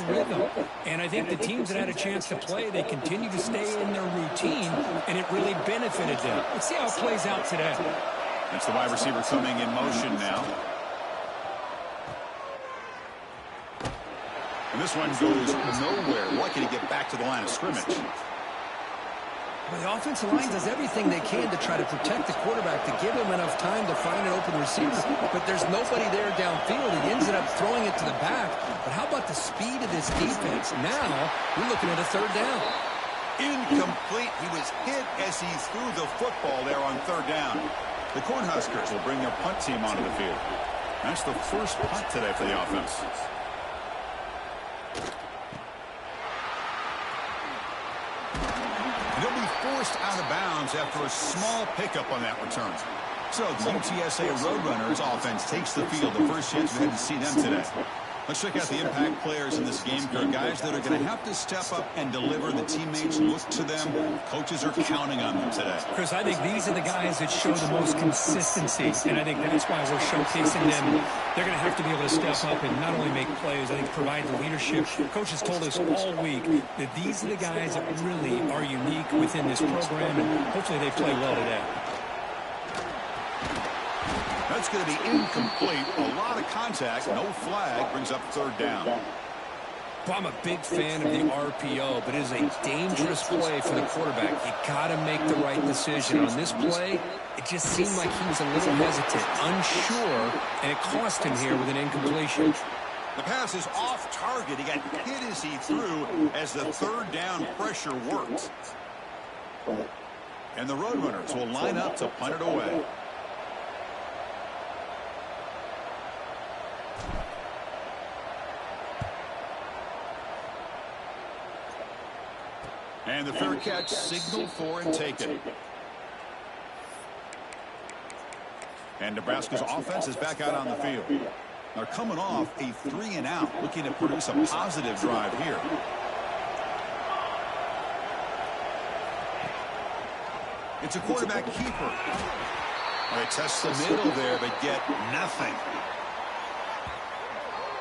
a rhythm. And I think the teams that had a chance to play, they continue to stay in their routine, and it really benefited them. Let's see how it plays out today. That's the wide receiver coming in motion now. And this one goes nowhere. Lucky to get back to the line of scrimmage. Well, the offensive line does everything they can to try to protect the quarterback, to give him enough time to find an open receiver. But there's nobody there downfield. He ends up throwing it to the back. But how about the speed of this defense? Now, we're looking at a third down. Incomplete. He was hit as he threw the football there on third down. The Cornhuskers will bring their punt team onto the field. That's the first punt today for the offense. They'll be forced out of bounds after a small pickup on that return. So the UTSA Roadrunners offense takes the field. The first chance we had to see them today. Let's check out the impact players in this game. Guys that are going to have to step up and deliver. The teammates look to them. Coaches are counting on them today. Chris, I think these are the guys that show the most consistency, and I think that's why we're showcasing them. They're going to have to be able to step up and not only make plays, I think provide the leadership. Coaches told us all week that these are the guys that really are unique within this program, and hopefully they play well today. That's going to be incomplete. A lot of contact. No flag. Brings up third down. Well, I'm a big fan of the RPO, but it is a dangerous play for the quarterback. You got to make the right decision. On this play, it just seemed like he was a little hesitant, unsure, and it cost him here with an incompletion. The pass is off target. He got hit as he threw as the third down pressure worked. And the Roadrunners will line up to punt it away. And the fair catch signaled for and taken. And Nebraska's offense is back out on the field. They're coming off a 3-and-out, looking to produce a positive drive here. It's a quarterback keeper. They test the middle there, but get nothing.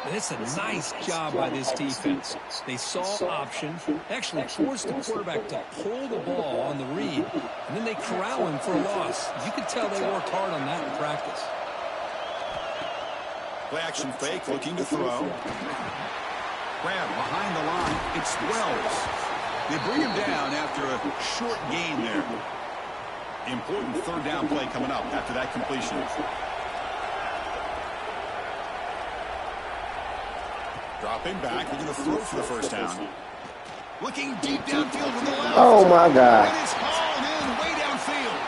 And it's a nice job by this defense. They saw option, actually forced the quarterback to pull the ball on the read, and then they corral him for a loss. You could tell they worked hard on that in practice. Play action fake, looking to throw. Grab behind the line. It's Wells. They bring him down after a short gain there. Important third down play coming up after that completion. Dropping back, looking to throw for the first down. Looking deep downfield with the left. Oh, my God. It is hauled in way downfield.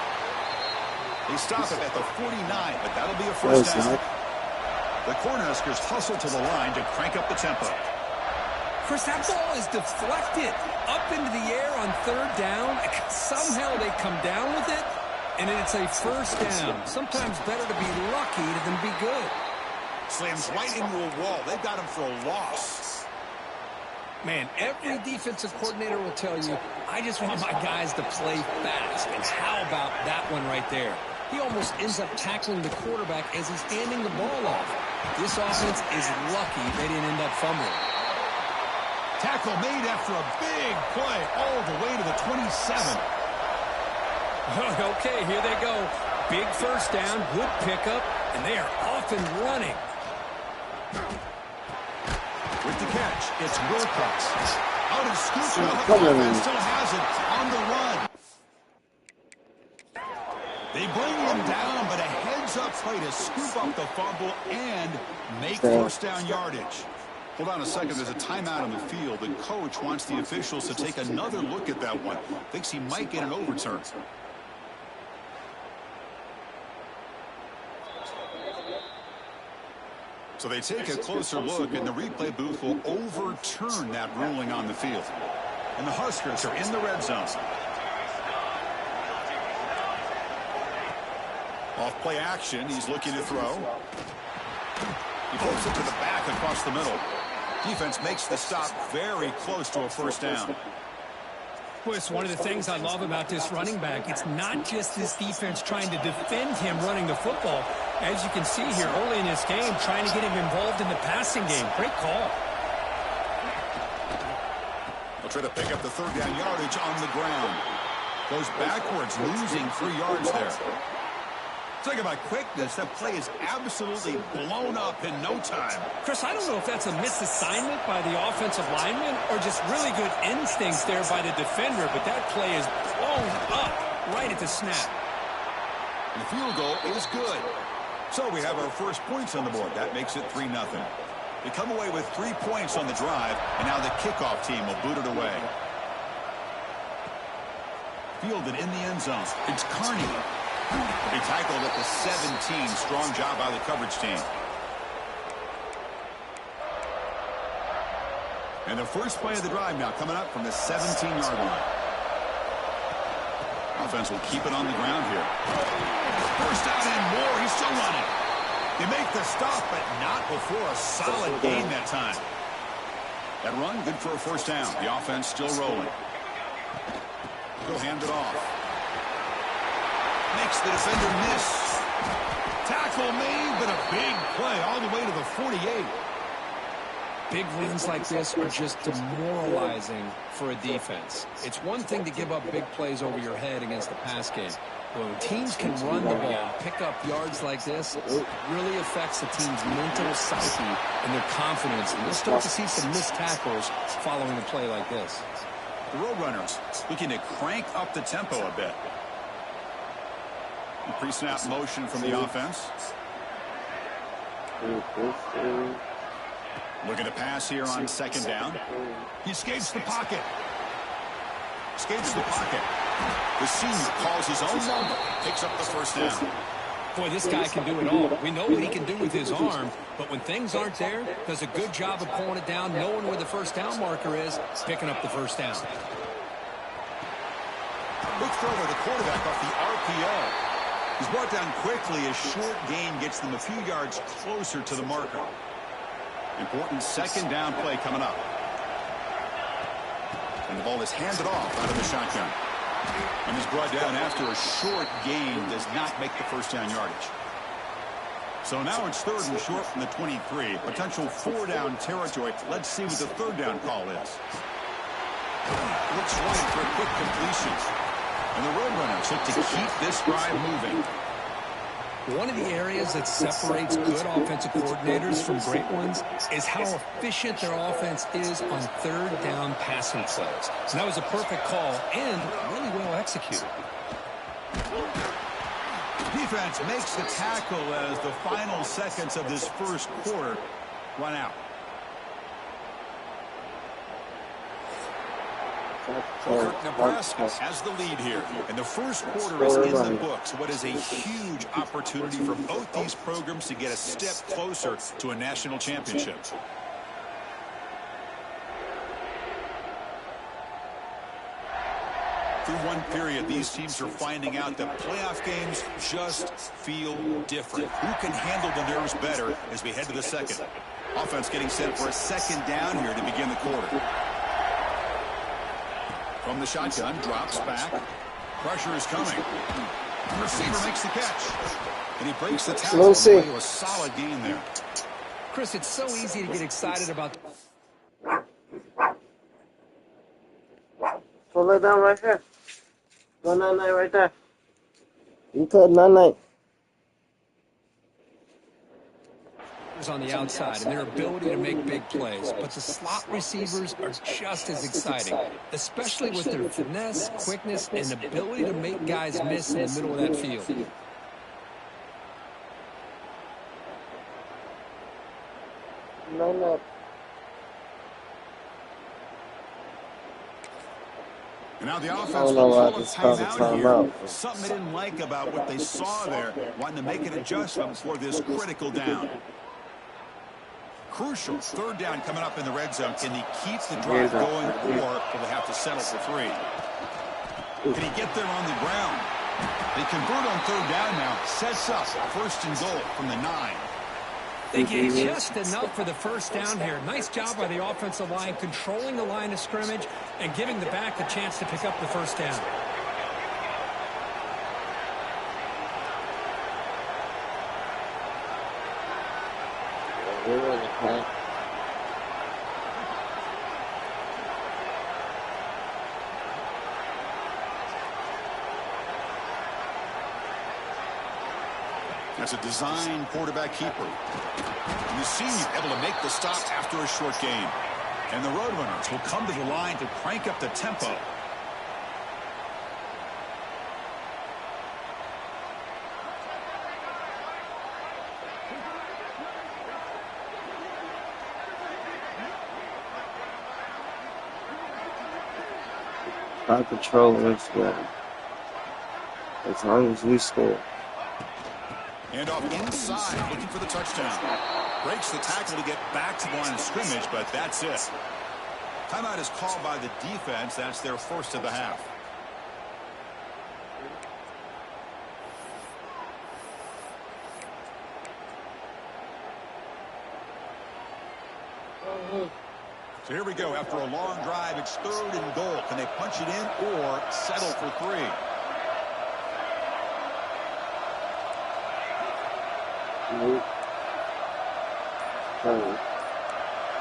They stop it at the 49, but that'll be a first down. The Cornhuskers hustle to the line to crank up the tempo. Chris, that ball is deflected up into the air on third down. Somehow they come down with it, and it's a first down. Sometimes better to be lucky than be good. Slams right into a wall. They've got him for a loss. Man, every defensive coordinator will tell you, I just want my guys to play fast. And how about that one right there? He almost ends up tackling the quarterback as he's handing the ball off. This offense is lucky they didn't end up fumbling. Tackle made after a big play all the way to the 27. Okay, here they go. Big first down, good pickup, and they are off and running. With the catch, it's Wilcox. Out of scoop, the offense still has it on the run. They bring him down, but a heads-up play to scoop up the fumble and make first down yardage. Hold on a second. There's a timeout on the field. The coach wants the officials to take another look at that one. Thinks he might get an overturn. So they take a closer look, and the replay booth will overturn that ruling on the field. And the Huskers are in the red zone. Off play action, he's looking to throw. He pulls it to the back across the middle. Defense makes the stop very close to a first down. Well, it's one of the things I love about this running back. It's not just this defense trying to defend him running the football. As you can see here early in this game, trying to get him involved in the passing game. Great call. try to pick up the third down yardage on the ground. Goes backwards, losing 3 yards there. Talk about quickness. That play is absolutely blown up in no time. Chris, I don't know if that's a misassignment by the offensive lineman or just really good instincts there by the defender, but that play is blown up right at the snap. And the field goal is good. So we have our first points on the board. That makes it 3-0. They come away with 3 points on the drive, and now the kickoff team will boot it away. Fielded in the end zone. It's Carney. He tackled at the 17. Strong job by the coverage team. And the first play of the drive now coming up from the 17-yard line. Offense will keep it on the ground here. First down and more. He's still running. They make the stop, but not before a solid gain that time. That run, good for a first down. The offense still rolling. He'll hand it off. Makes the defender miss. Tackle made, but a big play all the way to the 48. Big runs like this are just demoralizing for a defense. It's one thing to give up big plays over your head against the pass game. But when teams can run the ball and pick up yards like this, it really affects the team's mental psyche and their confidence. And you'll start to see some missed tackles following a play like this. The Roadrunners looking to crank up the tempo a bit. Pre-snap motion from the offense. Looking to pass here on second down. He escapes the pocket. Escapes the pocket. The senior calls his own number. Picks up the first down. Boy, this guy can do it all. We know what he can do with his arm, but when things aren't there, does a good job of pulling it down, knowing where the first down marker is, picking up the first down. Quick throw to the quarterback off the RPO. He's brought down quickly. A short gain gets them a few yards closer to the marker. Important second down play coming up. And the ball is handed off out of the shotgun. And is brought down after a short gain does not make the first down yardage. So now it's third and short from the 23. Potential 4-down territory. Let's see what the third down call is. Looks right for a quick completion. And the Roadrunners look to keep this drive moving. One of the areas that separates good offensive coordinators from great ones is how efficient their offense is on third down passing plays. And that was a perfect call and really well executed. Defense makes the tackle as the final seconds of this first quarter run out. Nebraska has the lead here, and the first quarter is in the books. What is a huge opportunity for both these programs to get a step closer to a national championship. Through one period, these teams are finding out that playoff games just feel different. Who can handle the nerves better as we head to the second? Offense getting set for a second down here to begin the quarter. From the shotgun, drops back. Pressure is coming. The receiver makes the catch. And he breaks the tackle. A solid gain there. Chris, it's so easy to get excited about... Pull it down right here. 199 right there. You put 99. On the outside and their ability to make big plays, but the slot receivers are just as exciting, especially with their finesse, quickness, and ability to make guys miss in the middle of that field. No. And now the offense will call a timeout here. Something they didn't like about what they saw there, wanting to make an adjustment for this critical down. Crucial third down coming up in the red zone. Can he keep the drive going, or will they have to settle for 3? Can he get there on the ground? They convert on third down now. Sets up first and goal from the 9. They get just enough for the first down here. Nice job by the offensive line, controlling the line of scrimmage and giving the back the chance to pick up the first down. That's a design quarterback keeper. And the senior able to make the stop after a short gain. And the Roadrunners will come to the line to crank up the tempo. High control is well. As long as we score. And off inside, looking for the touchdown. Breaks the tackle to get back to the line of scrimmage, but that's it. Timeout is called by the defense. That's their first of the half. So here we go. After a long drive, it's 3rd and goal. Can they punch it in or settle for 3?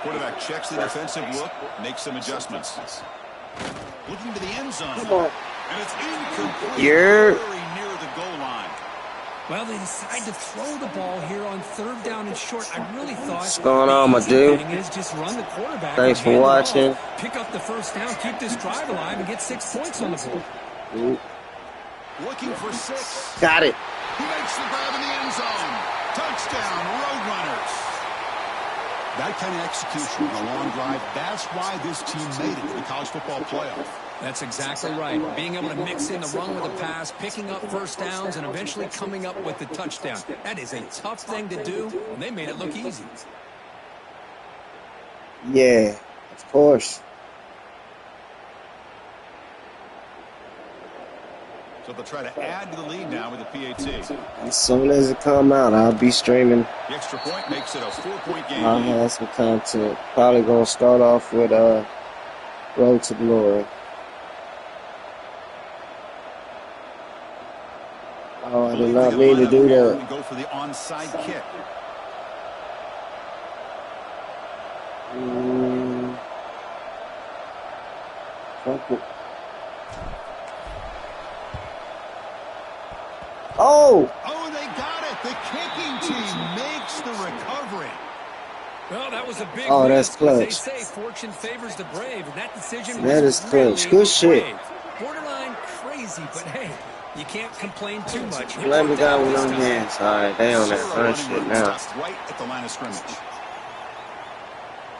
Quarterback checks the defensive look, makes some adjustments. Looking to the end zone. And it's incomplete. Very near the goal line. Well, they decide to throw the ball here on 3rd down and short. I really thought what's going on, my dude? Is just run the quarterback. Thanks for watching. Pick up the first down, keep this drive alive, and get 6 points on the board. Looking for 6. Got it. He makes the grab in the end zone. Touchdown, Roadrunners. That kind of execution on a long drive, that's why this team made it to the college football playoff. That's exactly right. Being able to mix in the run with a pass, picking up first downs, and eventually coming up with the touchdown. That is a tough thing to do, and they made it look easy. Yeah, of course. So they'll try to add to the lead now with the PAT. As soon as it come out, I'll be streaming. The extra point makes it a 4-point game. I'll have some content. Probably gonna start off with Road to Glory. Oh, I did not mean to do that. Go for the onside kick. Fuck it. Oh! Oh, they got it. The kicking team makes the recovery. Well, that was a big Oh, that's clutch. They say fortune favors the brave, and that decision that was is really clutch. Good shit. brave. Borderline crazy, but hey, you can't complain too much. Let me go with no hands. All right, they on that run shit now. Right at the line of scrimmage.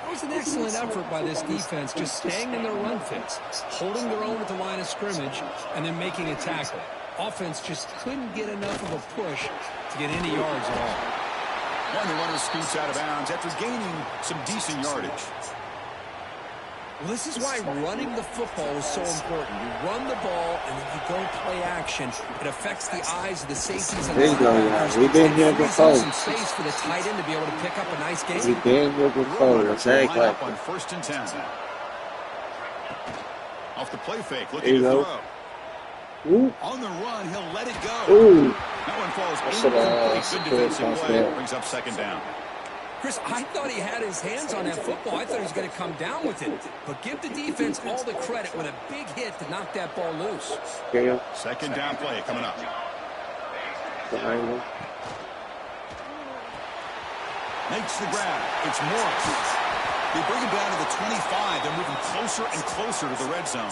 That was an excellent effort by this defense, just staying in their run fits, holding their own at the line of scrimmage, and then making a tackle. Offense just couldn't get enough of a push to get any yards at all. And the runner scoots out of bounds after gaining some decent yardage. Well, this is why running the football is so important. You run the ball, and then you go play action. It affects the eyes of the safeties and the linebackers. We've been here before. Some space for the tight end to be able to pick up a nice game. We've been here before. Exactly. Line up on 1st and 10. Off the play fake, looking to throw. Ooh. On the run, he'll let it go. Ooh. That one falls incomplete. Good defensive play. Brings up 2nd down. Chris, I thought he had his hands on that football. I thought he was going to come down with it. But give the defense all the credit with a big hit to knock that ball loose. Yeah. 2nd down play coming up. Behind him. Makes the grab. It's Morris. They bring him down to the 25. They're moving closer and closer to the red zone.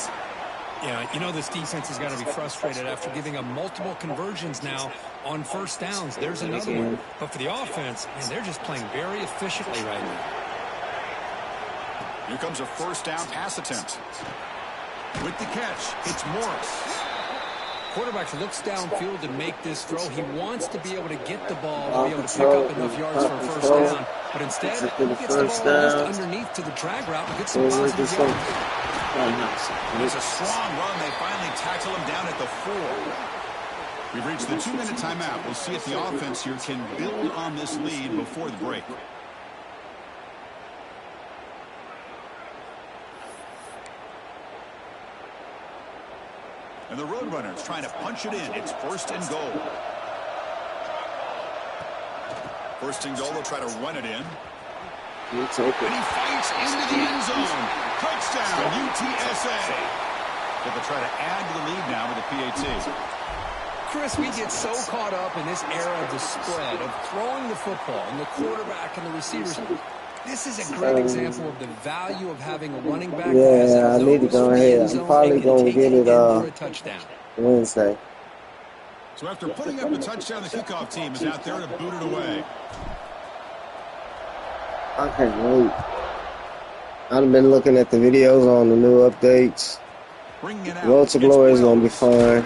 Yeah, you know this defense has got to be frustrated after giving up multiple conversions now on 1st downs. There's another one. But for the offense, man, they're just playing very efficiently right now. Here comes a 1st down pass attempt. With the catch, it's Morris. Quarterback looks downfield to make this throw. He wants to be able to get the ball to be able to pick up enough yards for a 1st down. But instead, he gets the ball almost underneath to the drag route and gets some positive yards. It's a strong run. They finally tackle him down at the 4. We've reached the 2-minute timeout. We'll see if the offense here can build on this lead before the break. And the Roadrunners trying to punch it in. It's 1st and goal. 1st and goal. They'll try to run it in. We'll take it. And he fights into the end zone. Touchdown, UTSA. But they'll try to add to the lead now with the PAT. Chris, we get so caught up in this era of the spread, of throwing the football, and the quarterback and the receivers. This is a great example of the value of having a running back. Yeah, I need to go ahead. I'm probably going to get it for a touchdown. Wednesday. So after putting up the touchdown, the kickoff team is out there to boot it away. I can't wait. I've been looking at the videos on the new updates. Road to Glory is going to be fun.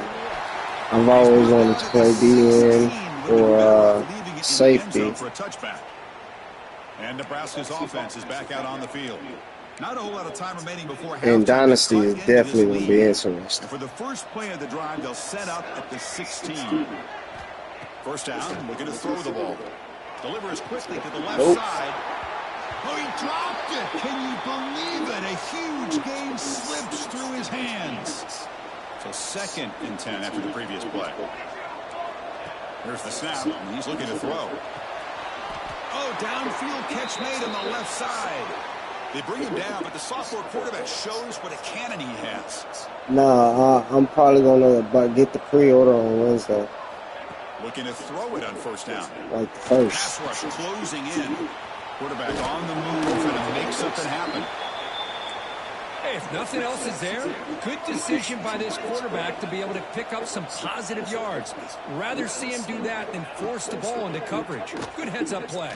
I've always wanted to play DN or safety. And Nebraska's offense is back out on the field. Not a whole lot of time remaining before halftime. And Dynasty is definitely going to be interesting. And for the first play of the drive, they'll set up at the 16. First down, looking to throw the ball. Delivers quickly to the left side. Oh, he dropped it. Can you believe it? A huge game slips through his hands. So 2nd and 10 after the previous play. Here's the snap, and he's looking to throw. Oh, downfield catch made on the left side. They bring him down, but the sophomore quarterback shows what a cannon he has. No, I'm probably going to get the pre-order on Wednesday. Looking to throw it on first down. Like the first. Pass rush closing in. Quarterback on the move, trying to make something happen. Hey, if nothing else is there, good decision by this quarterback to be able to pick up some positive yards. Rather see him do that than force the ball into coverage. Good heads-up play.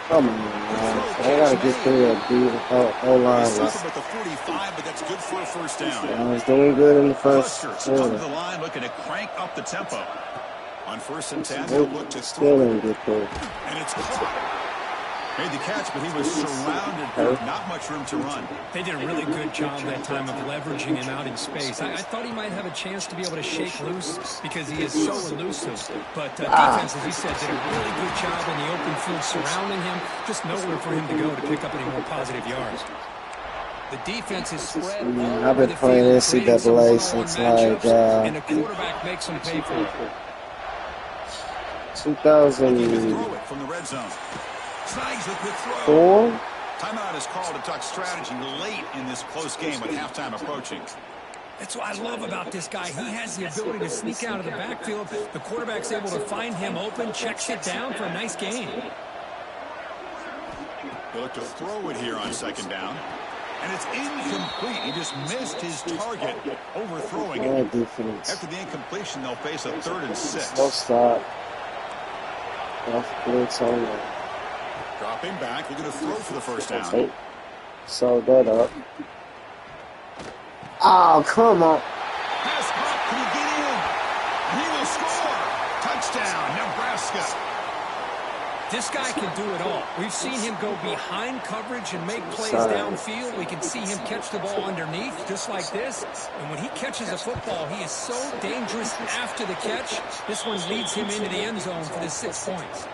Come on, man. I got to get through that O-line. He's with the 45, but that's good for a first down. I was doing good in the first quarter. Top of the line, looking to crank up the tempo. On 1st and 10, they'll look to throw. And it's caught. Made the catch, but he was surrounded with not much room to run. They did a really good job that time of leveraging him out in space. I thought he might have a chance to be able to shake loose because he is so elusive. But defense, as you said, did a really good job in the open field surrounding him. Just nowhere for him to go to pick up any more positive yards. The defense is spread all I've been playing NCAA since like and the quarterback makes them pay for it. 2004. From the red zone. Snags the quick throw. Timeout is called to talk strategy late in this close game with halftime approaching. That's what I love about this guy. He has the ability to sneak out of the backfield. The quarterback's able to find him open, checks it down for a nice gain. He'll look to throw it here on 2nd down. And it's incomplete. He just missed his target, overthrowing it. After the incompletion, they'll face a 3rd and 6. No stop. Blitz on there. Dropping back, looking to throw for the first down. So that up. Oh, come on. Pass up, can he get in? He will score. Touchdown, Nebraska. This guy can do it all. We've seen him go behind coverage and make plays downfield. We can see him catch the ball underneath, just like this. And when he catches a football, he is so dangerous after the catch. This one leads him into the end zone for the 6 points.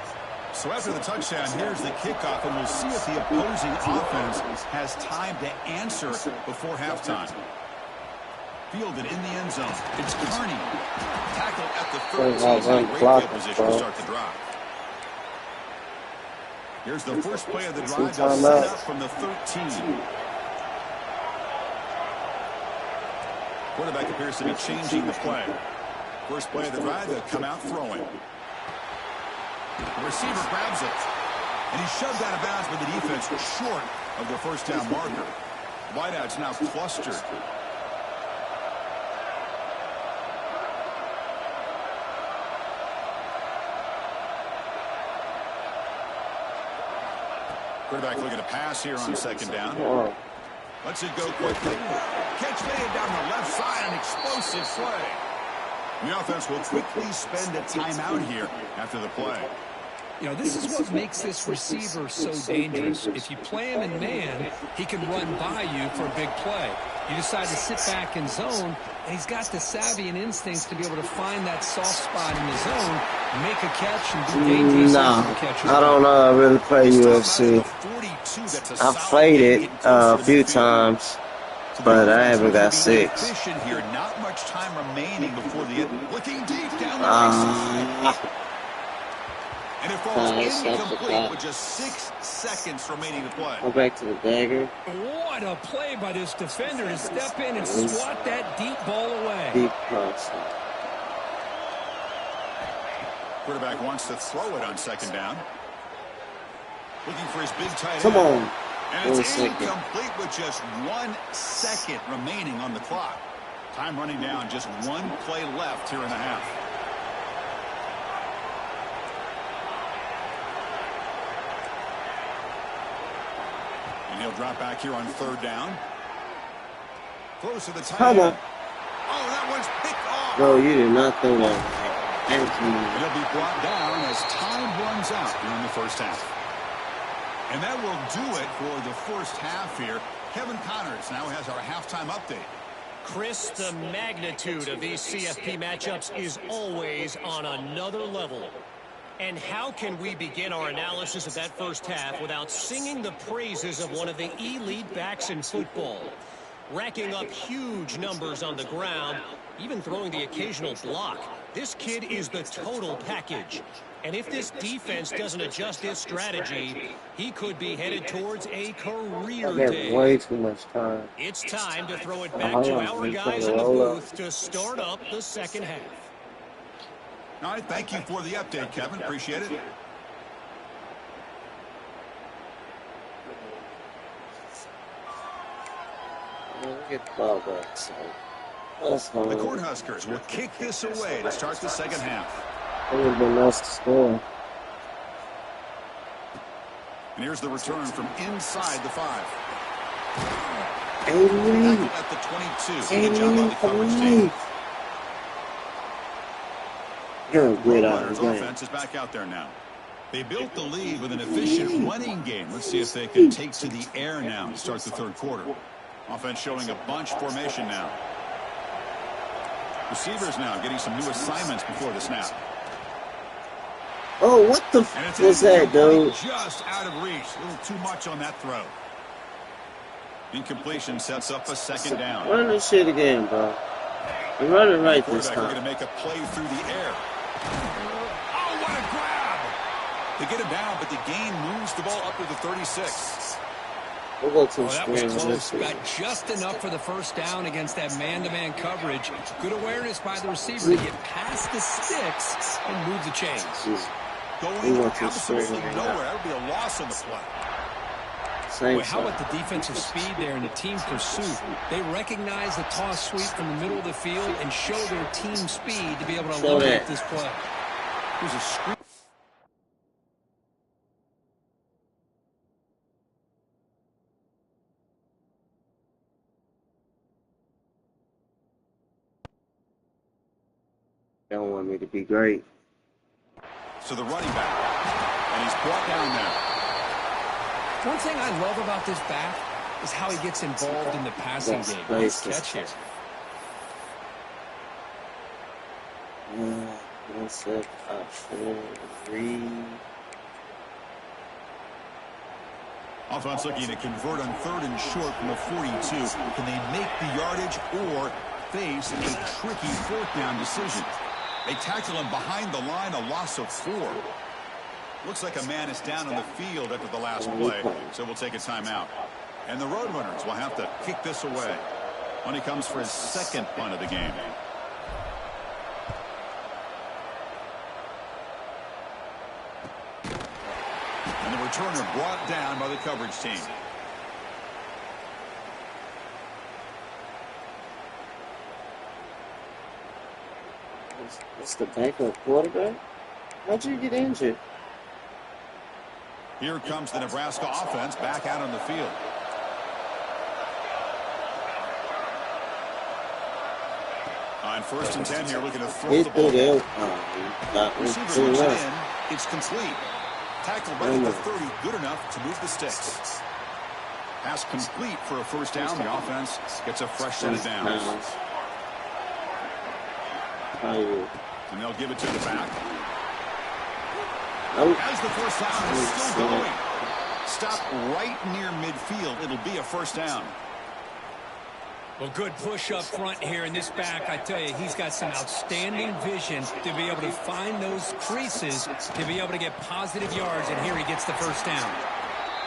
So after the touchdown, here's the kickoff, and we'll see if the opposing offense has time to answer before halftime. Fielded in the end zone. It's Carney. Tackled at the 13. Great field position to start the drive. Here's the first play of the drive. They'll set up from the 13. Quarterback appears to be changing the play. First play of the drive, they'll come out throwing. The receiver grabs it, and he's shoved out of bounds, but the defense was short of their first down marker. Wideouts now clustered. Quarterback looking to pass here on 2nd down. Lets it go quickly. Catch made down the left side, an explosive play. The offense will quickly spend a timeout here after the play. You know, this is what makes this receiver so dangerous. If you play him in man, he can run by you for a big play. You decide to sit back in zone, and he's got the savvy and instincts to be able to find that soft spot in the zone, make a catch, and do dangerous catches. I don't know. I really play UFC. I've played it a few times, but I haven't got 6. Here, not much time remaining before the end. Looking deep down the right. And it falls incomplete with just 6 seconds remaining to play. Go back to the dagger. What a play by this defender to step in and swat that deep ball away. Deep cross. Quarterback wants to throw it on second down. Looking for his big tight end. Come on. And it's incomplete with just 1 second remaining on the clock. Time running down, just 1 play left here in the half. And he'll drop back here on third down. Close to the tight end. Oh, that one's picked off. Bro, you did not throw that. Thank you. It'll be brought down as time runs out here in the first half. And that will do it for the first half here. Kevin Connors now has our halftime update. Chris, the magnitude of these CFP matchups is always on another level. And how can we begin our analysis of that first half without singing the praises of one of the elite backs in football? Racking up huge numbers on the ground, even throwing the occasional block. This kid is the total package. And if this defense doesn't adjust its strategy, he could be headed towards a career day. Way too much time. It's time to throw it back to our guys in the booth to start up the second half. All right, thank you for the update, Kevin. Appreciate it. Get the ball back, so the Cornhuskers will kick this away to start the second half. It would have been nice to score. And here's the return from inside the 5. At the 22. Good job on the coverage team. You're a great offense is back out there now. They built the lead with an efficient running game. Let's see if they can take to the air now to start the third quarter. Offense showing a bunch formation now. Receivers now getting some new assignments before the snap. Oh, what the f was that, dude? Just out of reach. A little too much on that throw. Incompletion sets up a second down. Run this shit again, bro. We're running right this time. We're going to make a play through the air. Oh, what a grab! They get him down, but the gain moves the ball up to the 36. We'll go to the that was close. Got just enough for the first down against that man-to-man coverage. Good awareness by the receiver to get past the sticks and move the chains. Going absolutely nowhere. That would be a loss on the play. Boy, how about the defensive speed there and the team pursuit? They recognize the toss sweep from the middle of the field and show their team speed to be able to eliminate this play. Here's a screen. They don't want me to be great. So the running back, and he's brought down there. One thing I love about this back is how he gets involved in the passing game. Nice catch here. That's it. 3. Offense looking to convert on 3rd and short from the 42. Can they make the yardage or face a tricky 4th down decision? They tackle him behind the line, a loss of 4. Looks like a man is down on the field after the last play, so we'll take a timeout. And the Roadrunners will have to kick this away. When he comes for his 2nd punt of the game. And the returner brought down by the coverage team. It's the backup quarterback? How'd you get injured? Here comes the Nebraska offense back out on the field. On 1st and 10 here, looking to throw the ball. Receivers looks it in. It's complete. Tackle right at the 30, good enough to move the sticks. Pass complete for a 1st down. The offense gets a fresh set of downs. And they'll give it to the back. As the 1st down is still going. Stop right near midfield. It'll be a 1st down. Well, good push up front here in this back. I tell you, he's got some outstanding vision to be able to find those creases to be able to get positive yards, and here he gets the 1st down.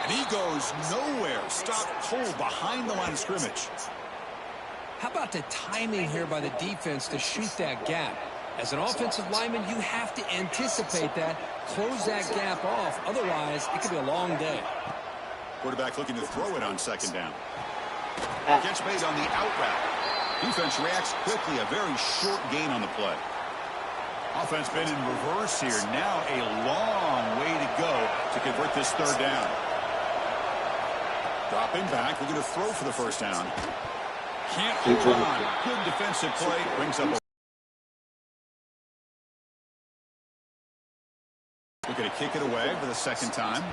And he goes nowhere. Stop cold behind the line of scrimmage. How about the timing here by the defense to shoot that gap? As an offensive lineman, you have to anticipate that, close that gap off. Otherwise, it could be a long day. Quarterback looking to throw it on second down. Catch made on the out route. Defense reacts quickly. A very short gain on the play. Offense been in reverse here. Now a long way to go to convert this third down. Dropping back. We're going to throw for the first down. Can't hold on. Good defensive play. Brings up a... We're going to kick it away for the second time.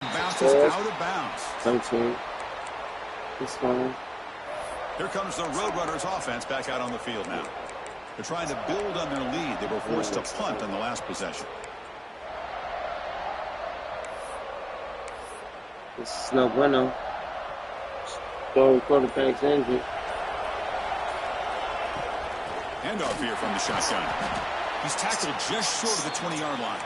Bounces out of bounds. 17. It's fine. Here comes the Roadrunners offense back out on the field now. They're trying to build on their lead. They were forced to punt on the last possession. This is no bueno. Story quarterback's injured. Handoff here from the shotgun. He's tackled just short of the 20-yard line.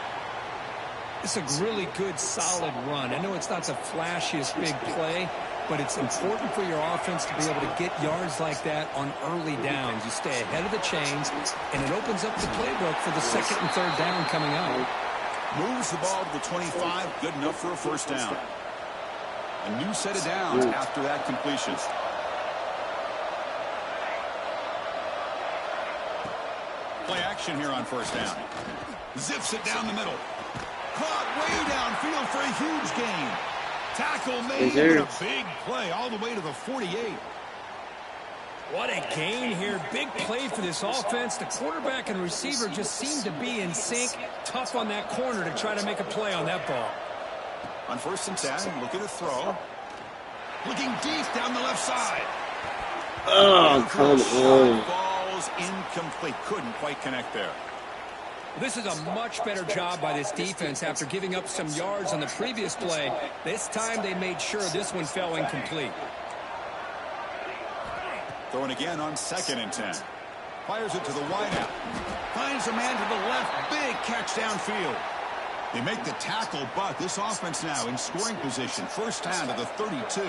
It's a really good, solid run. I know it's not the flashiest big play, but it's important for your offense to be able to get yards like that on early downs. You stay ahead of the chains, and it opens up the playbook for the second and third down coming up. Moves the ball to the 25, good enough for a first down. A new set of downs after that completion. Play action here on first down. Zips it down the middle. Caught way downfield for a huge gain. Tackle made and a big play all the way to the 48. What a gain here. Big play for this offense. The quarterback and receiver just seem to be in sync. Tough on that corner to try to make a play on that ball. On first and 10, looking to throw. Looking deep down the left side. Oh, come on. Ball's incomplete. Couldn't quite connect there. This is a much better job by this defense after giving up some yards on the previous play. This time they made sure this one fell incomplete. Throwing again on second and 10. Fires it to the wideout. Finds a man to the left. Big catch downfield. They make the tackle, but this offense now in scoring position. First down to the 32.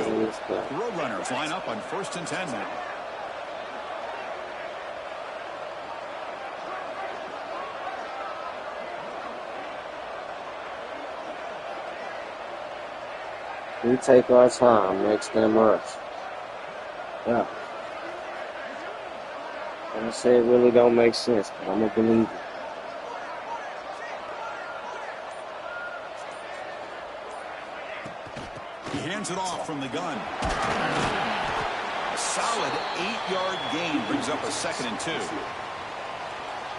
The Roadrunners line up on first and 10 now. We take our time next time rush. Yeah. I say it really don't make sense, but I'm a believer. He hands it off from the gun. A solid 8-yard gain brings up a second and 2.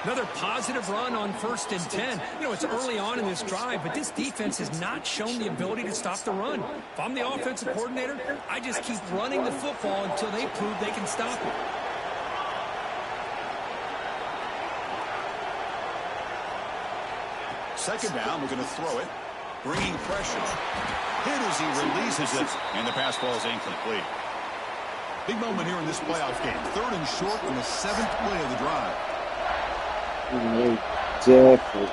Another positive run on first and 10. You know, it's early on in this drive, but this defense has not shown the ability to stop the run. If I'm the offensive coordinator, I just keep running the football until they prove they can stop it. Second down, we're going to throw it. Bringing pressure. Hit as he releases it, and the pass ball is incomplete. Big moment here in this playoff game. Third and short on the 7th play of the drive. Jeffrey.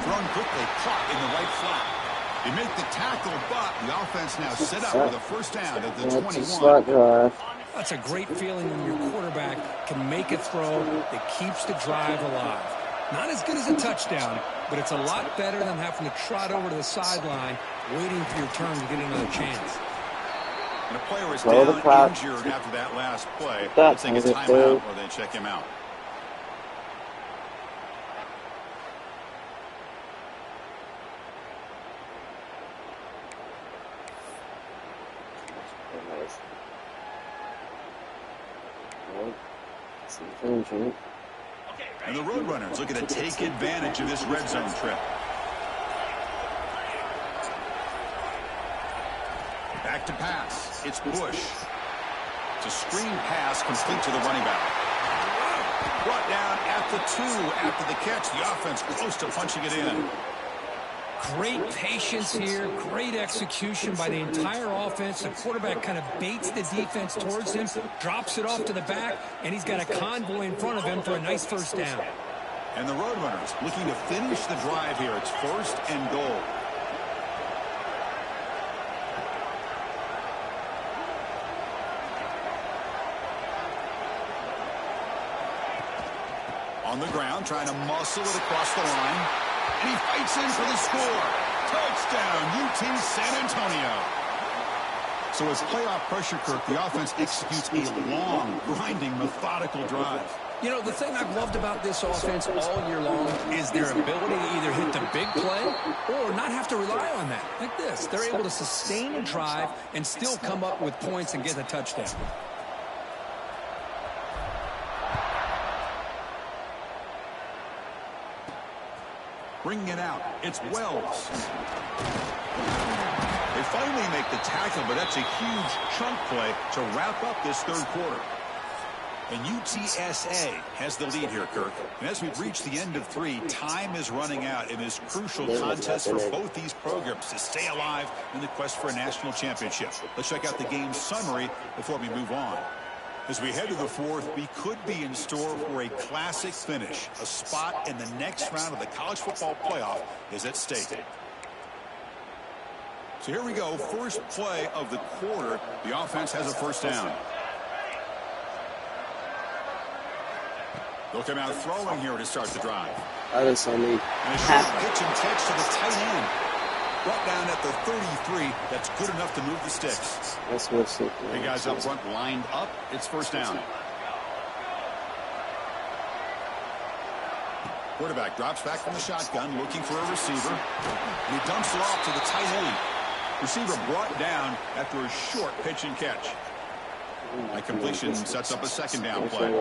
Thrown quickly, caught in the right flat. They make the tackle, but the offense now set up with a first down at the 21. That's a great feeling when your quarterback can make a throw that keeps the drive alive. Not as good as a touchdown, but it's a lot better than having to trot over to the sideline, waiting for your turn to get another chance. And a player is down injured after that last play. Let's take a timeout or they check him out. And the Roadrunners looking to take advantage of this red zone trip. Back to pass. It's Bush. It's a screen pass complete to the running back. Brought down at the 2 after the catch. The offense close to punching it in. Great patience here, great execution by the entire offense. The quarterback kind of baits the defense towards him, drops it off to the back, and he's got a convoy in front of him for a nice first down. And the Roadrunners looking to finish the drive here. It's 1st and goal. On the ground, trying to muscle it across the line. And he fights in for the score. Touchdown, UT San Antonio. So as playoff pressure, Kirk, the offense executes a long, grinding, methodical drive. You know, the thing I've loved about this offense all year long is their ability to either hit the big play or not have to rely on that. Like this. They're able to sustain a drive and still come up with points and get a touchdown. Bringing it out, it's Wells. They finally make the tackle, but that's a huge chunk play to wrap up this 3rd quarter. And UTSA has the lead here, Kirk. And as we've reached the end of 3, time is running out in this crucial contest for both these programs to stay alive in the quest for a national championship. Let's check out the game summary before we move on. As we head to the 4th, we could be in store for a classic finish. A spot in the next round of the college football playoff is at stake. So here we go. First play of the quarter. The offense has a first down. They'll come out throwing here to start the drive. That is only and a short pitch and catch to the tight end. Brought down at the 33. That's good enough to move the sticks. That's what's it. The guys up front lined up. It's first down. Quarterback drops back from the shotgun, looking for a receiver. And he dumps it off to the tight end. Receiver brought down after a short pitch and catch. That completion sets up a second down play.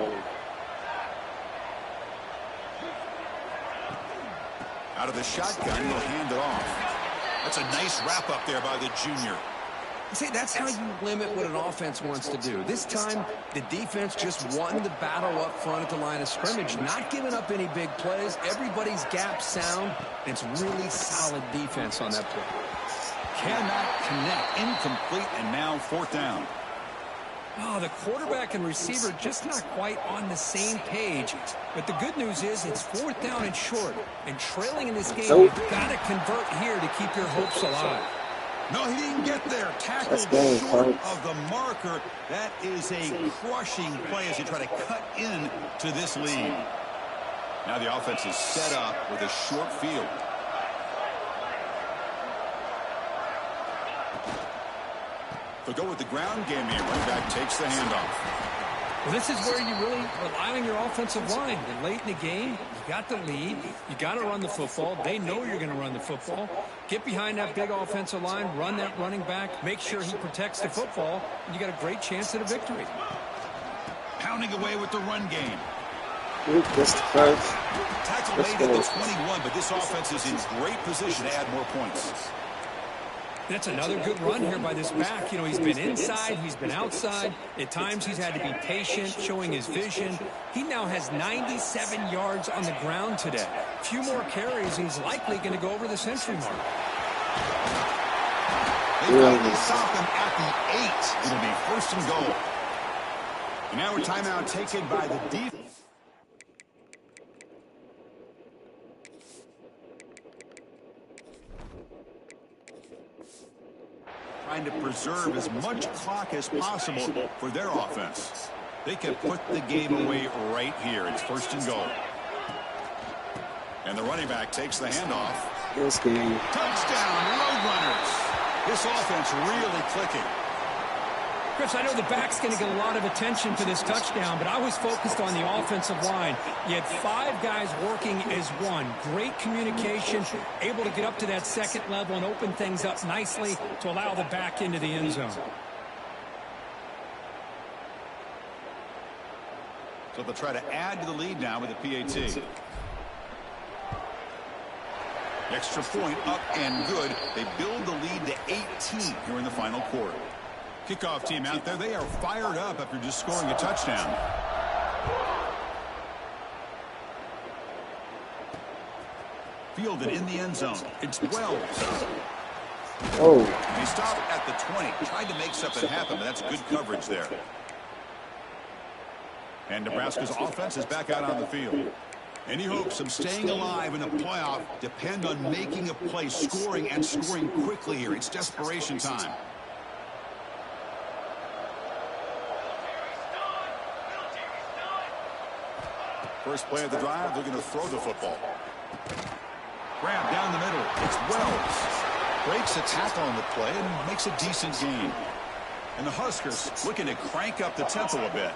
Out of the shotgun, he'll hand it off. That's a nice wrap up there by the junior. See, that's how you limit what an offense wants to do. This time, the defense just won the battle up front at the line of scrimmage, not giving up any big plays. Everybody's gap sound. It's really solid defense on that play. Cannot connect. Incomplete, and now 4th down. Oh, the quarterback and receiver just not quite on the same page. But the good news is it's 4th down and short. And trailing in this game, you've got to convert here to keep your hopes alive. No, he didn't get there. Tackled short of the marker. That is a crushing play as they try to cut in to this lead. Now the offense is set up with a short field. They'll go with the ground game here. Running back takes the handoff. Well, this is where you really rely on your offensive line. And late in the game, you got the lead. You got to run the football. They know you're going to run the football. Get behind that big offensive line, run that running back, make sure he protects the football, and you got a great chance at a victory. Pounding away with the run game. Just first. Tackle made at the 21, but this offense is in great position to add more points. That's another good run here by this back. You know, he's been inside, he's been outside. At times, he's had to be patient, showing his vision. He now has 97 yards on the ground today. A few more carries, and he's likely going to go over the century mark. They finally stop him at the 8. It'll be 1st and goal. And now a timeout taken by the defense. Trying to preserve as much clock as possible for their offense. They can put the game away right here. It's 1st and goal. And the running back takes the handoff. This game. Touchdown, Roadrunners. This offense really clicking. Chris, I know the back's going to get a lot of attention for this touchdown, but I was focused on the offensive line. You had 5 guys working as one. Great communication, able to get up to that second level and open things up nicely to allow the back into the end zone. So they'll try to add to the lead now with a PAT. Extra point up and good. They build the lead to 18 here in the final quarter. Kickoff team out there. They are fired up after just scoring a touchdown. Fielded in the end zone. It's Wells. Oh. He stopped at the 20. Tried to make something happen, but that's good coverage there. And Nebraska's offense is back out on the field. Any hopes of staying alive in a playoff depend on making a play, scoring, and scoring quickly here. It's desperation time. First play of the drive, they're going to throw the football. Grab down the middle. It's Wells. Breaks a tackle on the play and makes a decent gain. And the Huskers looking to crank up the tempo a bit.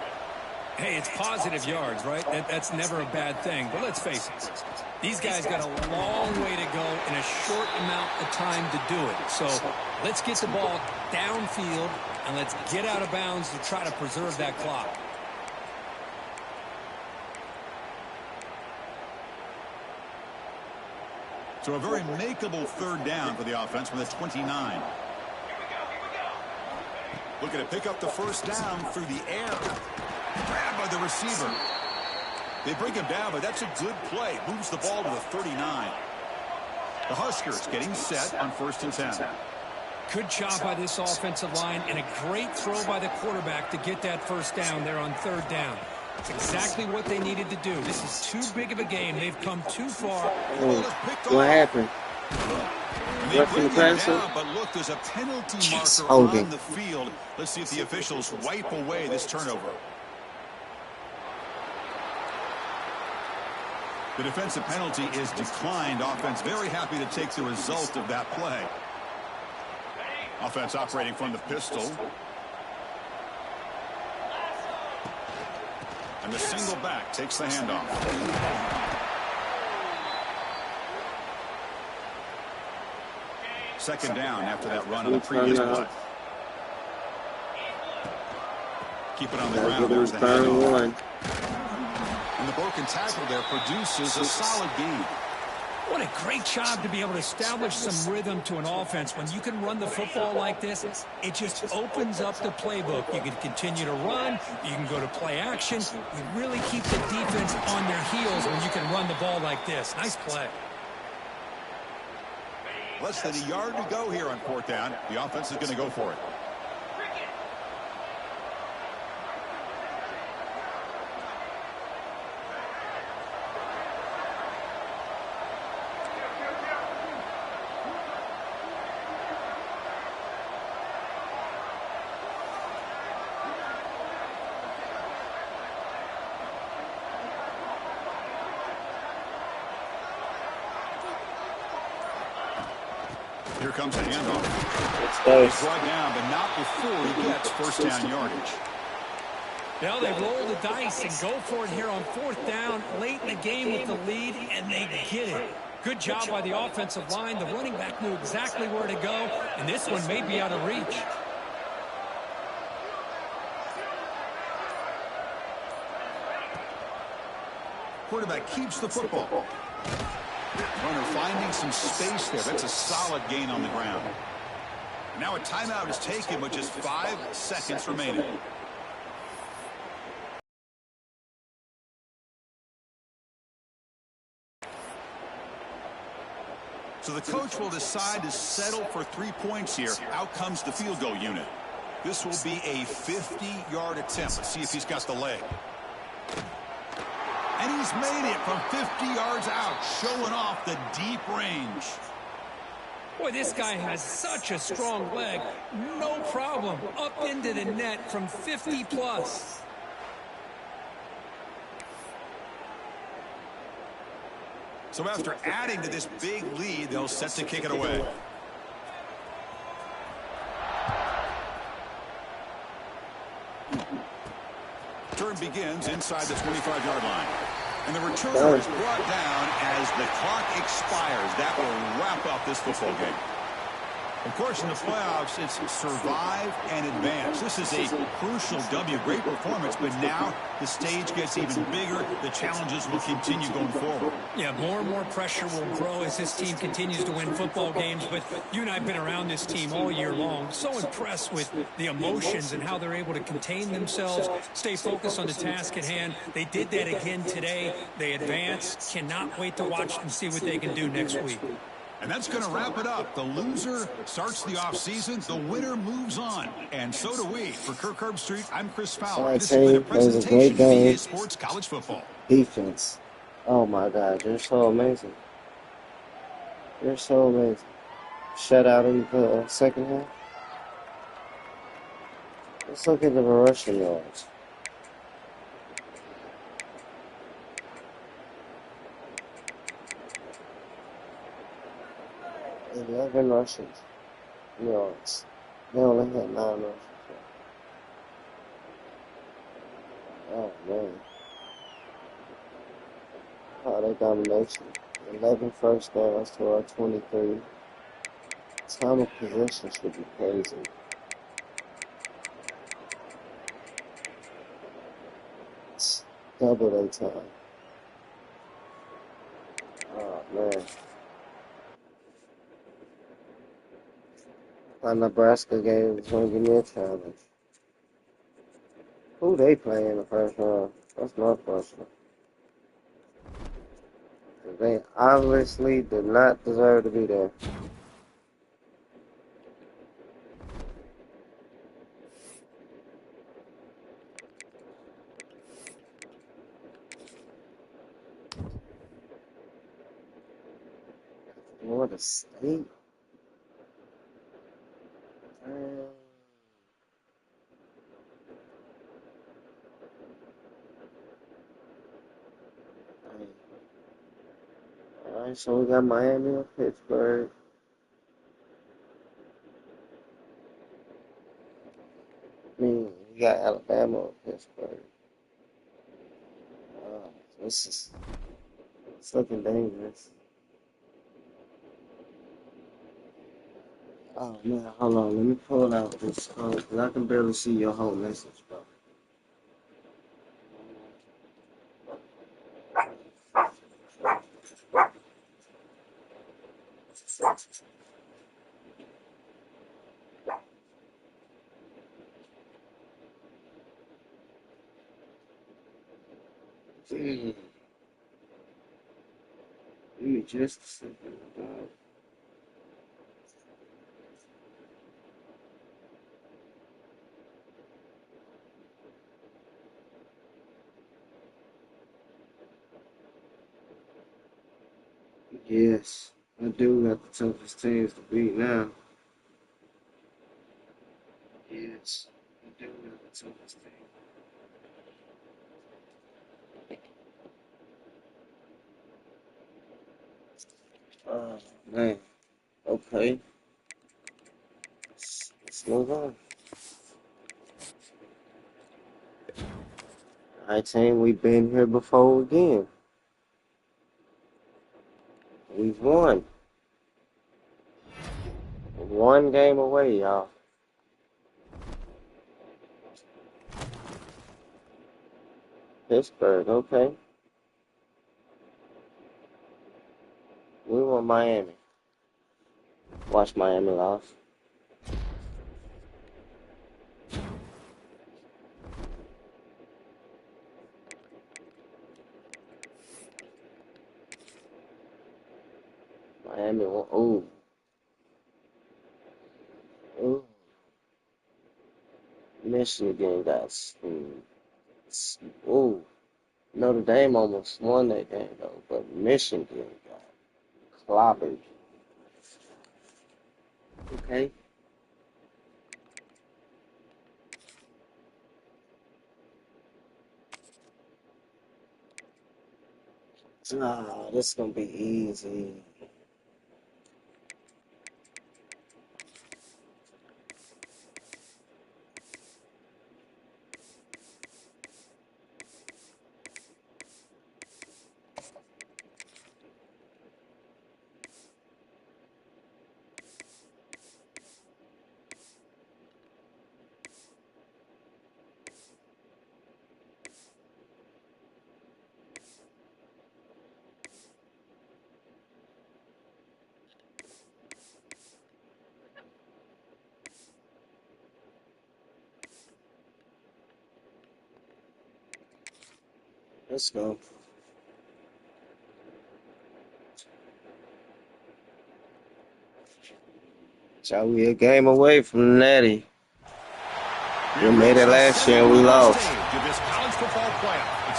Hey, it's positive yards, right? That's never a bad thing. But let's face it, these guys got a long way to go in a short amount of time to do it. So let's get the ball downfield, and let's get out of bounds to try to preserve that clock. So a very makeable third down for the offense from the 29. Looking to pick up the first down through the air. Grabbed by the receiver. They bring him down, but that's a good play. Moves the ball to the 39. The Huskers getting set on 1st and 10. Good job by this offensive line and a great throw by the quarterback to get that first down there on 3rd down. It's exactly what they needed to do. This is too big of a game. They've come too far. What happened? They bring him down, but look, there's a penalty marker on the field. Let's see if the officials wipe away this turnover. The defensive penalty is declined. Offense very happy to take the result of that play. Offense operating from the pistol. And the single back takes the handoff. Second down after that run on the previous play. Keep it on the ground. There's the handoff. And the broken tackle there produces a solid gain. What a great job to be able to establish some rhythm to an offense. When you can run the football like this, it just opens up the playbook. You can continue to run. You can go to play action. You really keep the defense on their heels when you can run the ball like this. Nice play. Less than a yard to go here on 4th down. The offense is going to go for it. Here comes a handoff. He's brought down, but not before he gets first down yardage. Well, they roll the dice and go for it here on 4th down, late in the game with the lead, and they get it. Good job by the offensive line. The running back knew exactly where to go, and this one may be out of reach. Quarterback keeps the football. Runner finding some space there. That's a solid gain on the ground. Now a timeout is taken with just 5 seconds remaining. So the coach will decide to settle for 3 points here. Out comes the field goal unit. This will be a 50-yard attempt. Let's see if he's got the leg. And he's made it from 50 yards out, showing off the deep range. Boy, this guy has such a strong leg. No problem. Up into the net from 50 plus. So after adding to this big lead, they'll set to kick it away. Turn begins inside the 25-yard line. And the returner is brought down as the clock expires. That will wrap up this football game. Of course, in the playoffs, it's survive and advance. This is a crucial W. Great performance, but now the stage gets even bigger. The challenges will continue going forward. Yeah, more and more pressure will grow as this team continues to win football games. But you and I have been around this team all year long. So impressed with the emotions and how they're able to contain themselves, stay focused on the task at hand. They did that again today. They advance. Cannot wait to watch and see what they can do next week. And that's going to wrap it up. The loser starts the offseason. The winner moves on. And so do we. For Kirk Herbstreit, I'm Chris Fowler. This has been a presentation of EA Sports College Football. Defense. Oh, my God. You're so amazing. You're so amazing. Shutout in the second half. Let's look at the rushing yards. $11 rushing yards. They only had 9 rushes. Oh, man. Oh, they domination. 11 first downs to our 23. Time of possession should be crazy. It's double their time. Oh, man. My Nebraska game was going to give me a challenge. Who they play in the first round? That's my question. They obviously did not deserve to be there. Florida State? Alright, so we got Miami or Pittsburgh. I mean, we got Alabama or Pittsburgh. It's looking dangerous. Oh man, hold on, let me pull out this phone because I can barely see your whole message, bro. Give me just a second, dog. Yes, I do got the toughest teams to beat now. Yes, I do got the toughest teams. Oh man, okay. Let's move on. Alright, team, we've been here before again. We've won. 1 game away, y'all. Pittsburgh, okay. We want Miami. Watch Miami lost. Miami won. Ooh. Ooh. Michigan got. Ooh. Notre Dame almost won that game, though. But Michigan got clobbered. Okay. Ah, this is going to be easy. Let's go. So we a game away from Natty. We made it last year and we lost. It's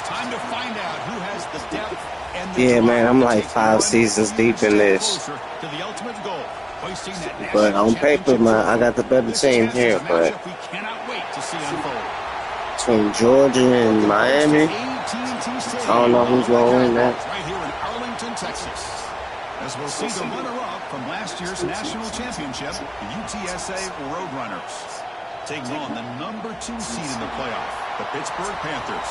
time to find out who has the depth and the yeah, man, I'm like 5 seasons deep in this. But on paper, I got the better team here. But between Georgia and Miami, I don't know who's going to win that. Right here in Arlington, Texas. As we'll see the runner-up from last year's national championship, the UTSA Roadrunners, taking on the #2 seed in the playoff, the Pittsburgh Panthers.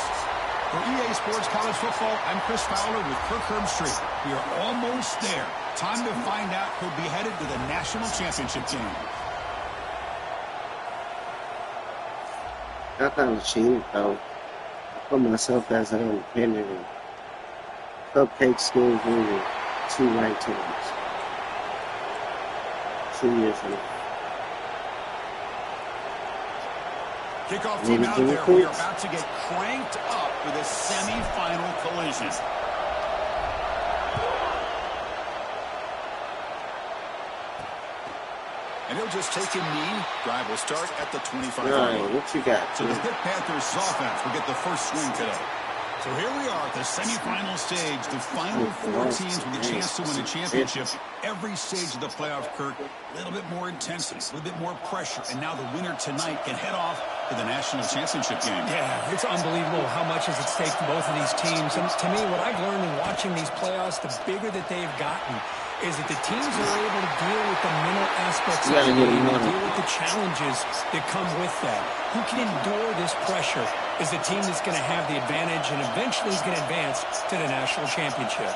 For EA Sports College Football, I'm Chris Fowler with Kirk Herbstreit. We are almost there. Time to find out who'll be headed to the national championship game. I kind of cheated, though. I put myself as an independent. Cupcake schools winning 2 ranked teams. 2 years ago. Kickoff team out there. We are about to get cranked up for this semi-final collision. And he'll just take a knee. Drive will start at the 25. Right, what you got? So the Pitt Panthers offense will get the first swing today. So here we are at the semifinal stage. The final 4 teams with a chance to win a championship. Every stage of the playoff, Kirk, a little bit more intensity, a little bit more pressure. And now the winner tonight can head off to the national championship game. Yeah, it's unbelievable how much is at stake for both of these teams. And to me, what I've learned in watching these playoffs, the bigger that they've gotten, is that the teams are able to deal with the mental aspects of the game and deal with the challenges that come with that. Who can endure this pressure is the team that's going to have the advantage and eventually is going to advance to the national championship.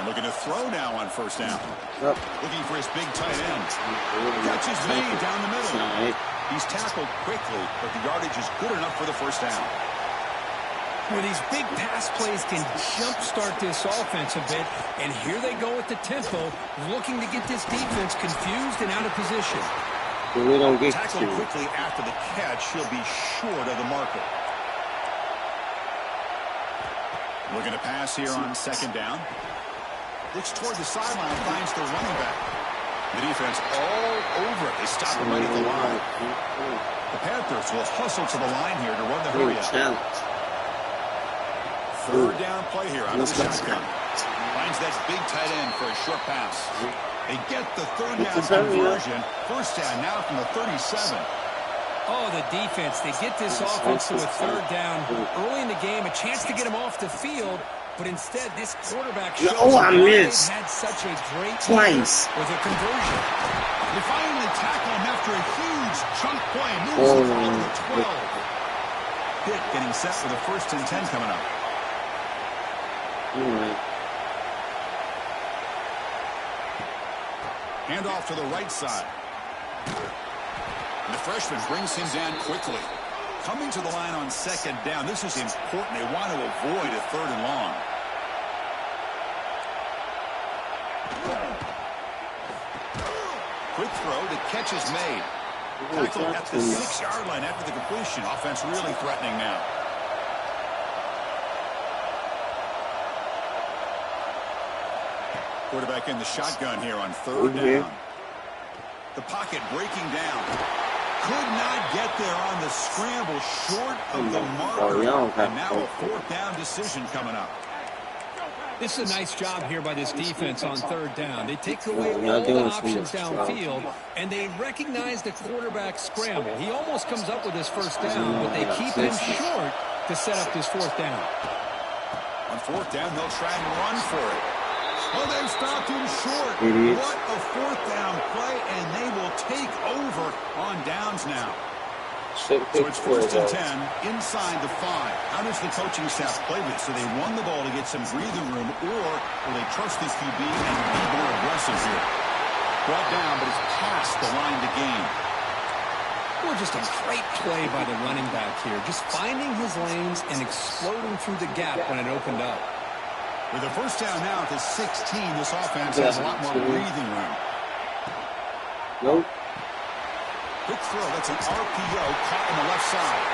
And looking to throw now on first down. Looking for his big tight end. Catch is made down the middle. He's tackled quickly, but the yardage is good enough for the first down. Where these big pass plays can jumpstart this offense a bit, and here they go at the tempo, looking to get this defense confused and out of position. We don't get tackled quickly after the catch. He'll be short of the marker. Looking to pass here on second down. Looks toward the sideline, finds the running back. The defense all over it. They stop him right at the line. The Panthers will hustle to the line here to run the hurry-up. Third down play here out of the shotgun. Finds that big tight end for a short pass. They get the third down conversion. First down now from the 37. Oh, the defense. They get this offense to a third down early in the game. A chance to get him off the field. But instead, this quarterback shows had such a great twice with a conversion. They finally tackle him after a huge chunk play. Moves the ball to the 12. Pitt getting set for the 1st and 10 coming up. Hand off to the right side. And the freshman brings him down quickly. Coming to the line on second down. This is important. They want to avoid a 3rd and long. Quick throw. The catch is made. Tackle at the 6-yard line after the completion. Offense really threatening now. Quarterback in the shotgun here on 3rd down. The pocket breaking down. Could not get there on the scramble, short of the marker. And now a 4th down decision coming up. This is a nice job here by this defense on 3rd down. They take away all the options downfield, and they recognize the quarterback scramble. He almost comes up with his 1st down, but they keep him short to set up this 4th down. On 4th down, they'll try and run for it. Oh, they've stopped him short. What a 4th down play, and they will take over on downs now. So it's 1st and 10 inside the 5. How does the coaching staff play this? So they run the ball to get some breathing room, or will they trust the QB and be more aggressive here? Brought down, but it's past the line to gain. Well, just a great play by the running back here. Just finding his lanes and exploding through the gap when it opened up. With a 1st down now at the 16, this offense has a lot more breathing room. Nope. Quick throw. That's an RPO caught on the left side.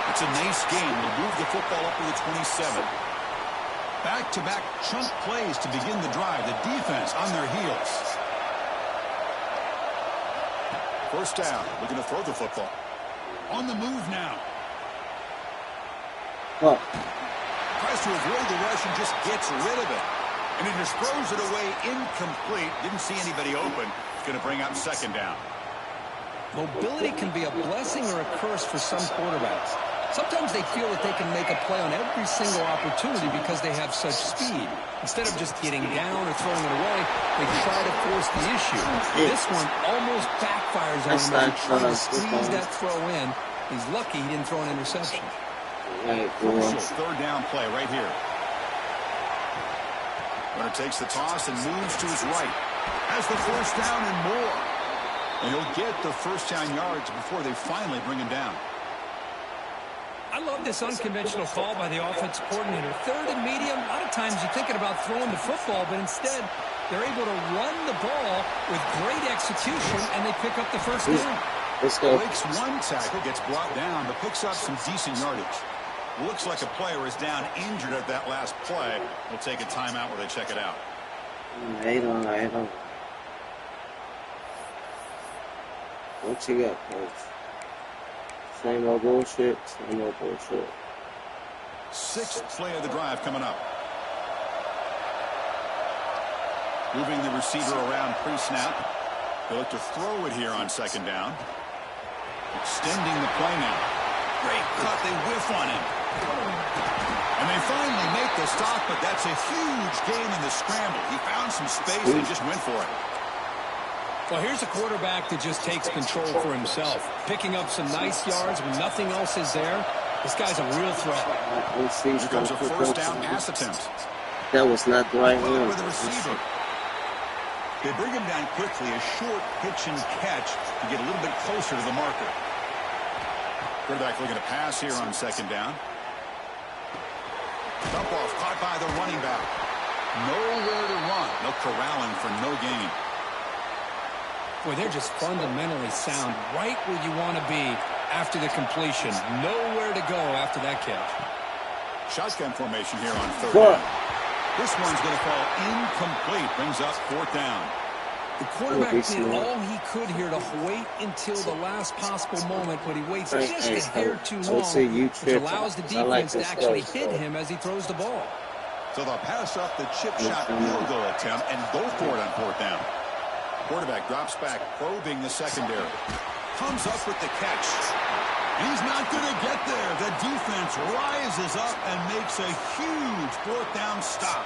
It's a nice game. We'll move the football up to the 27. Back-to-back chunk plays to begin the drive. The defense on their heels. First down. Looking to throw the football. On the move now. What? Tries to avoid the rush and just gets rid of it. And he just throws it away incomplete. Didn't see anybody open. It's going to bring up second down. Mobility can be a blessing or a curse for some quarterbacks. Sometimes they feel that they can make a play on every single opportunity because they have such speed. Instead of just getting down or throwing it away, they try to force the issue. This one almost backfires on him as he tries to squeeze that throw in. He's lucky he didn't throw an interception. Crucial third down play right here. Runner takes the toss and moves to his right. Has the first down and more. And he'll get the first down yards before they finally bring him down. I love this unconventional call by the offensive coordinator. Third and medium, a lot of times you're thinking about throwing the football, but instead they're able to run the ball with great execution, and they pick up the first down. Breaks one tackle, gets brought down, but picks up some decent yardage. Looks like a player is down injured at that last play. We'll take a timeout where they check it out. I don't. What you got, Coach? Same old bullshit, same old bullshit. Sixth play of the drive coming up. Moving the receiver around pre-snap. They look to throw it here on second down. Extending the play now. Great cut, they whiff on him. And they finally make the stop, but that's a huge gain in the scramble. He found some space and just went for it. Well, here's a quarterback that just takes control for himself, picking up some nice yards when nothing else is there. This guy's a real threat. Here comes a first down pass attempt. That was not the right one. With the receiver. They bring him down quickly, a short pitch and catch to get a little bit closer to the marker. Quarterback looking to pass here on second down. Dump off caught by the running back. Nowhere to run. No corralling for no gain. Boy, they're just fundamentally sound right where you want to be after the completion. Nowhere to go after that catch. Shotgun formation here on third down. This one's going to fall incomplete. Brings up fourth down. The quarterback did all he could here to wait until the last possible moment, but he waits just a hair too long, which allows the defense to actually hit him as he throws the ball. So they'll pass up the chip shot field goal attempt and go for it on fourth down. Quarterback drops back, probing the secondary. Comes up with the catch. He's not going to get there. The defense rises up and makes a huge fourth down stop.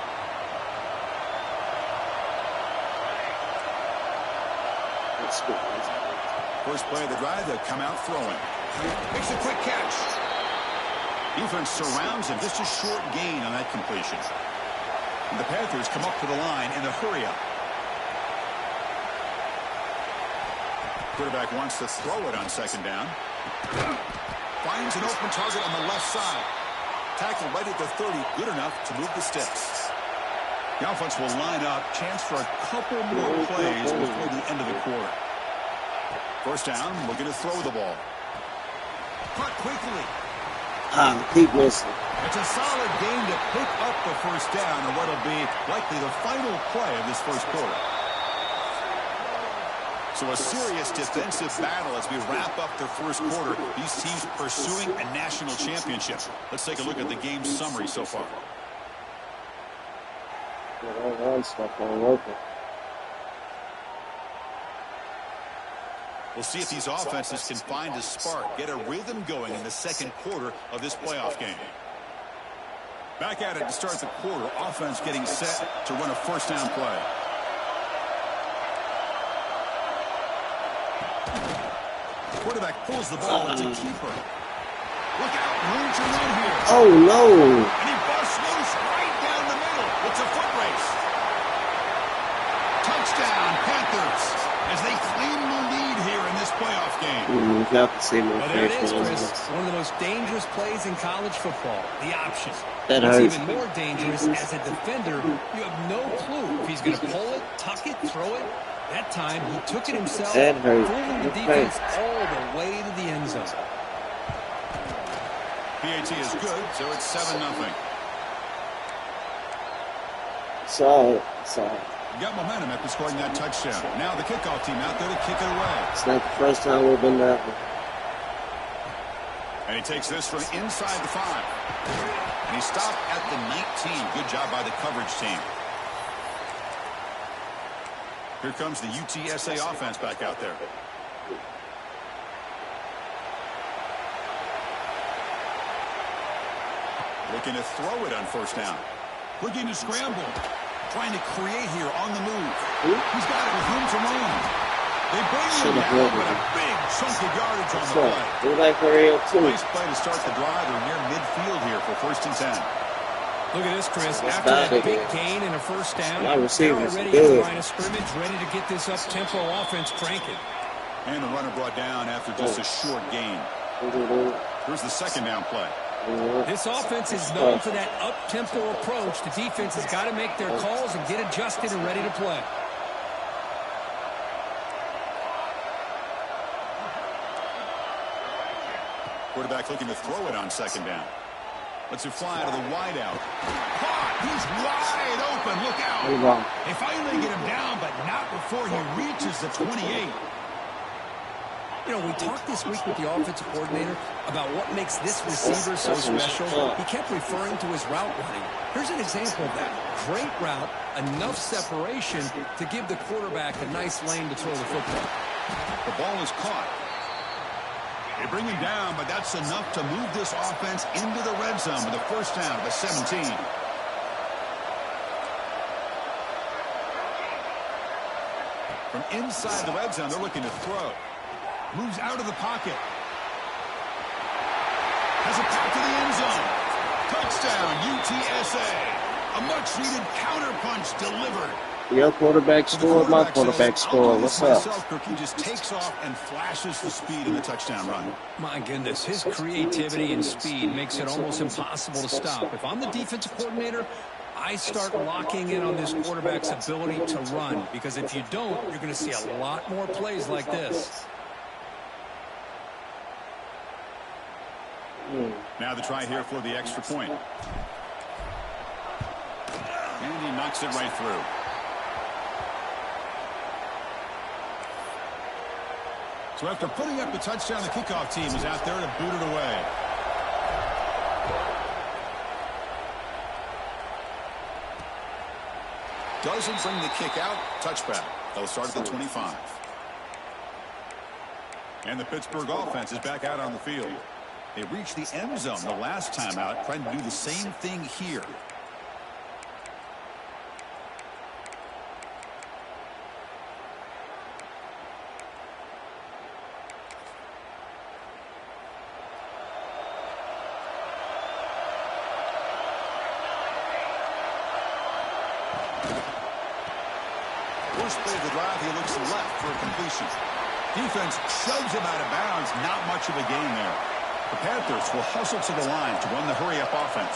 First play of the drive, they'll come out throwing. Makes a quick catch. Defense surrounds him. Just a short gain on that completion. And the Panthers come up to the line in a hurry-up. Quarterback wants to throw it on second down. Finds an open target on the left side. Tackle right at the 30. Good enough to move the sticks. The offense will line up. Chance for a couple more plays before the end of the quarter. First down. Looking to throw the ball. Caught quickly. Keep missing. It's a solid game to pick up the first down and what'll be likely the final play of this first quarter. So a serious defensive battle as we wrap up the first quarter. These teams pursuing a national championship. Let's take a look at the game summary so far. We'll see if these offenses can find a spark, get a rhythm going in the second quarter of this playoff game. Back at it to start the quarter. Offense getting set to run a first down play. Quarterback pulls the ball. It's a keeper. Look out. Room to run here. Oh, no. And he busts loose right down the middle. It's a foot race. Touchdown, Panthers, as they claim the lead here in this playoff game. Well, there it is, Chris. One of the most dangerous plays in college football. The option. That It's hurts. even more dangerous as a defender. You have no clue if he's going to pull it, tuck it, throw it. That time, he took it himself, That hurt. fooling the defense all the way to the end zone. PAT is good, so it's 7-0. Sorry. Got momentum after scoring that touchdown. Now the kickoff team out there to kick it away. It's not the first time we've been there. And he takes this from inside the 5. And he stopped at the 19. Good job by the coverage team. Here comes the UTSA offense back out there. Looking to throw it on first down. Looking to scramble. Trying to create here on the move. He's got it with room to roam. They bring him down with a big chunk of yardage on the play. Do like for real, too. Nice play to start the drive. They're near midfield here for 1st and 10. Look at this, Chris. After that big gain and a first down, my receiver's they're already good. at the line of scrimmage, ready to get this up-tempo offense cranking. And the runner brought down after just a short gain. Here's the 2nd down play. This offense is known for that up-tempo approach. The defense has got to make their calls and get adjusted and ready to play. Quarterback looking to throw it on 2nd down. Lets it fly out of the wideout. Caught! He's wide open. Look out! They finally get him down, but not before he reaches the 28. You know, we talked this week with the offensive coordinator about what makes this receiver so special. He kept referring to his route running. Here's an example of that. Great route, enough separation to give the quarterback a nice lane to throw the football. The ball is caught. They bring him down, but that's enough to move this offense into the red zone with a first down at the 17. From inside the red zone, they're looking to throw. Moves out of the pocket. Has a pass to the end zone. Touchdown, UTSA. A much-needed counterpunch delivered. Your quarterback scored, my quarterback scored. What's up? He just takes off and flashes the speed in the touchdown run. My goodness, his creativity and speed makes it almost impossible to stop. If I'm the defensive coordinator, I start locking in on this quarterback's ability to run, because if you don't, you're going to see a lot more plays like this. Now the try here for the extra point. And he knocks it right through. So after putting up the touchdown, the kickoff team is out there to boot it away. Doesn't bring the kick out. Touchback. They'll start at the 25. And the Pittsburgh offense is back out on the field. They reached the end zone the last time out, trying to do the same thing here. First play of the drive, he looks left for a completion. Defense shoves him out of bounds. Not much of a gain there. The Panthers will hustle to the line to run the hurry-up offense.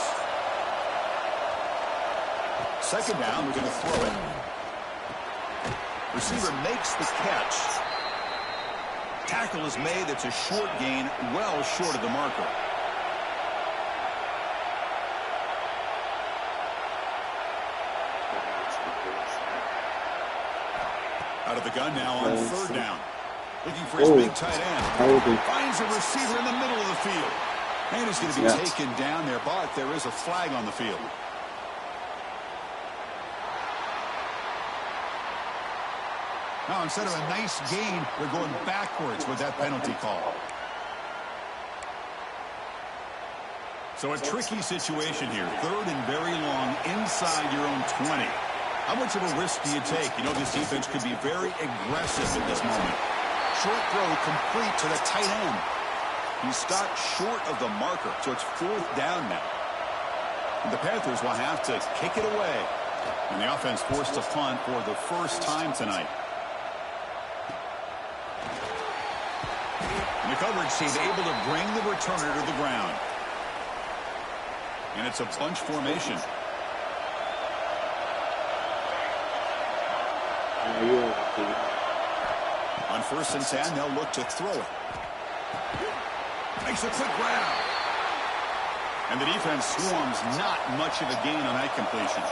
2nd down, we're going to throw it. Receiver makes the catch. Tackle is made. It's a short gain, well short of the marker. Out of the gun now on 3rd down. Looking for his big tight end. Finds a receiver in the middle of the field. And he's going to be taken down there, but there is a flag on the field. Now, instead of a nice gain, they're going backwards with that penalty call. So a tricky situation here. 3rd and very long inside your own 20. How much of a risk do you take? You know, this defense could be very aggressive at this moment. Short throw complete to the tight end. He stopped short of the marker, so it's 4th down now. And the Panthers will have to kick it away. And the offense forced to punt for the first time tonight. And the coverage team able to bring the returner to the ground. And it's a bunch formation. On 1st and 10, they'll look to throw it. Makes a quick grab. And the defense swarms, not much of a gain on that completion.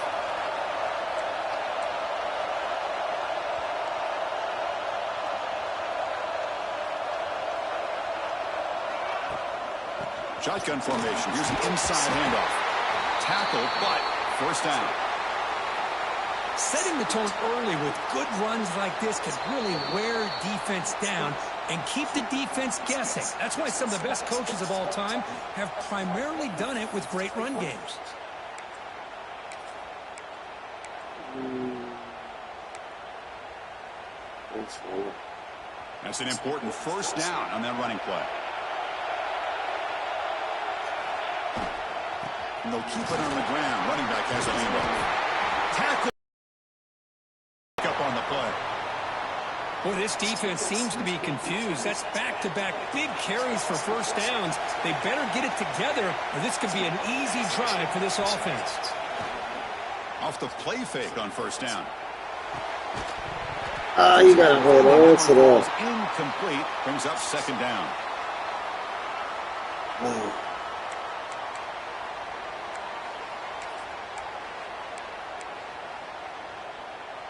Shotgun formation. Here's an inside handoff. Tackle, but first down. Setting the tone early with good runs like this can really wear defense down and keep the defense guessing. That's why some of the best coaches of all time have primarily done it with great run games. That's an important first down on that running play. And they'll keep it on the ground. Running back has a handoff. Tackle up on the play. Boy, this defense seems to be confused. That's back-to-back big carries for first downs. They better get it together, or this could be an easy drive for this offense. Off the play fake on first down. You got to hold on to that. Incomplete. Brings up second down.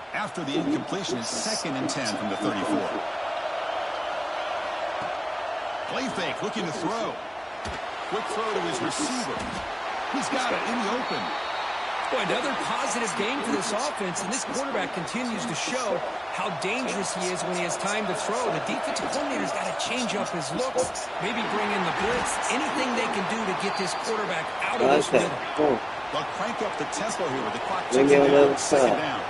After the incompletion, it's 2nd and 10 from the 34. Play fake, looking to throw. Quick throw to his receiver. He's got it in the open. Boy, another positive game for this offense, and this quarterback continues to show how dangerous he is when he has time to throw. The defensive coordinator's got to change up his looks, maybe bring in the blitz, anything they can do to get this quarterback out of this rhythm. They'll crank up the tempo here with the clock ticking down. Second down.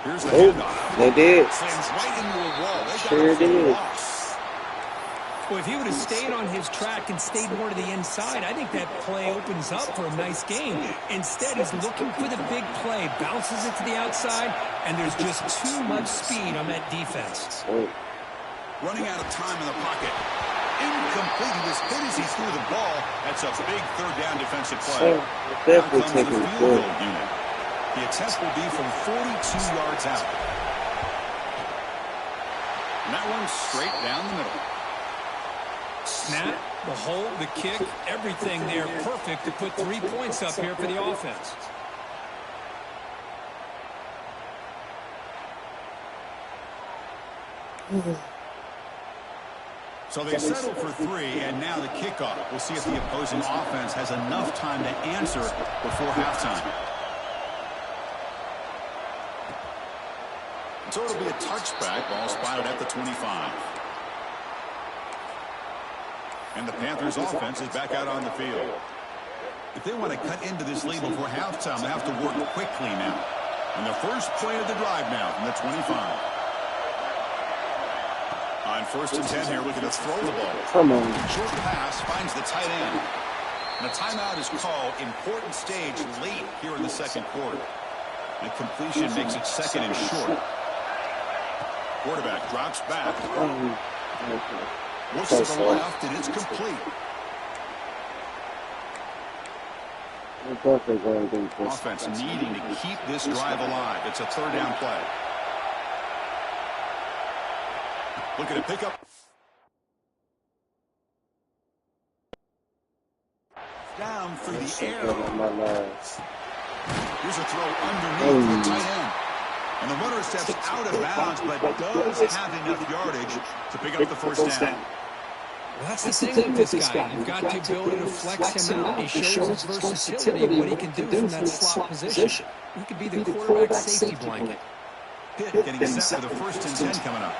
Here's the handoff. They did. Sends right into a wall. They Sure did. Well, if he would have stayed on his track and stayed more to the inside, I think that play opens up for a nice game. Instead, he's looking for the big play, bounces it to the outside, and there's just too much speed on that defense. Running out of time in the pocket. Incomplete. He was hit as he threw the ball. That's a big third down defensive play. Definitely taking the field goal unit. The attempt will be from 42 yards out. And that one's straight down the middle. Snap, the hold, the kick, everything there perfect to put 3 points up here for the offense. So they settle for 3, and now the kickoff. We'll see if the opposing offense has enough time to answer before halftime. So it'll be a touchback. Ball spotted at the 25. And the Panthers offense is back out on the field. If they want to cut into this lead before halftime, they have to work quickly now. And the first play of the drive now from the 25. On 1st and 10 here, looking to throw the ball. Come on. Short pass finds the tight end. And a timeout is called. Important stage late here in the second quarter. The completion makes it 2nd and short. Quarterback drops back. Looks to the left, and it's complete. Offense needing to keep this drive alive. It's a third down play. Looking to pick up. Down through the air. Here's a throw underneath the tight end. And the runner steps out of bounds, but does have enough yardage to pick up the first down. Well, that's the thing with this guy. You've got the ability to flex him out. He shows his versatility of what he can do from that slot position. He could be the quarterback safety blanket. Pitt getting set for the 1st and 10 coming up.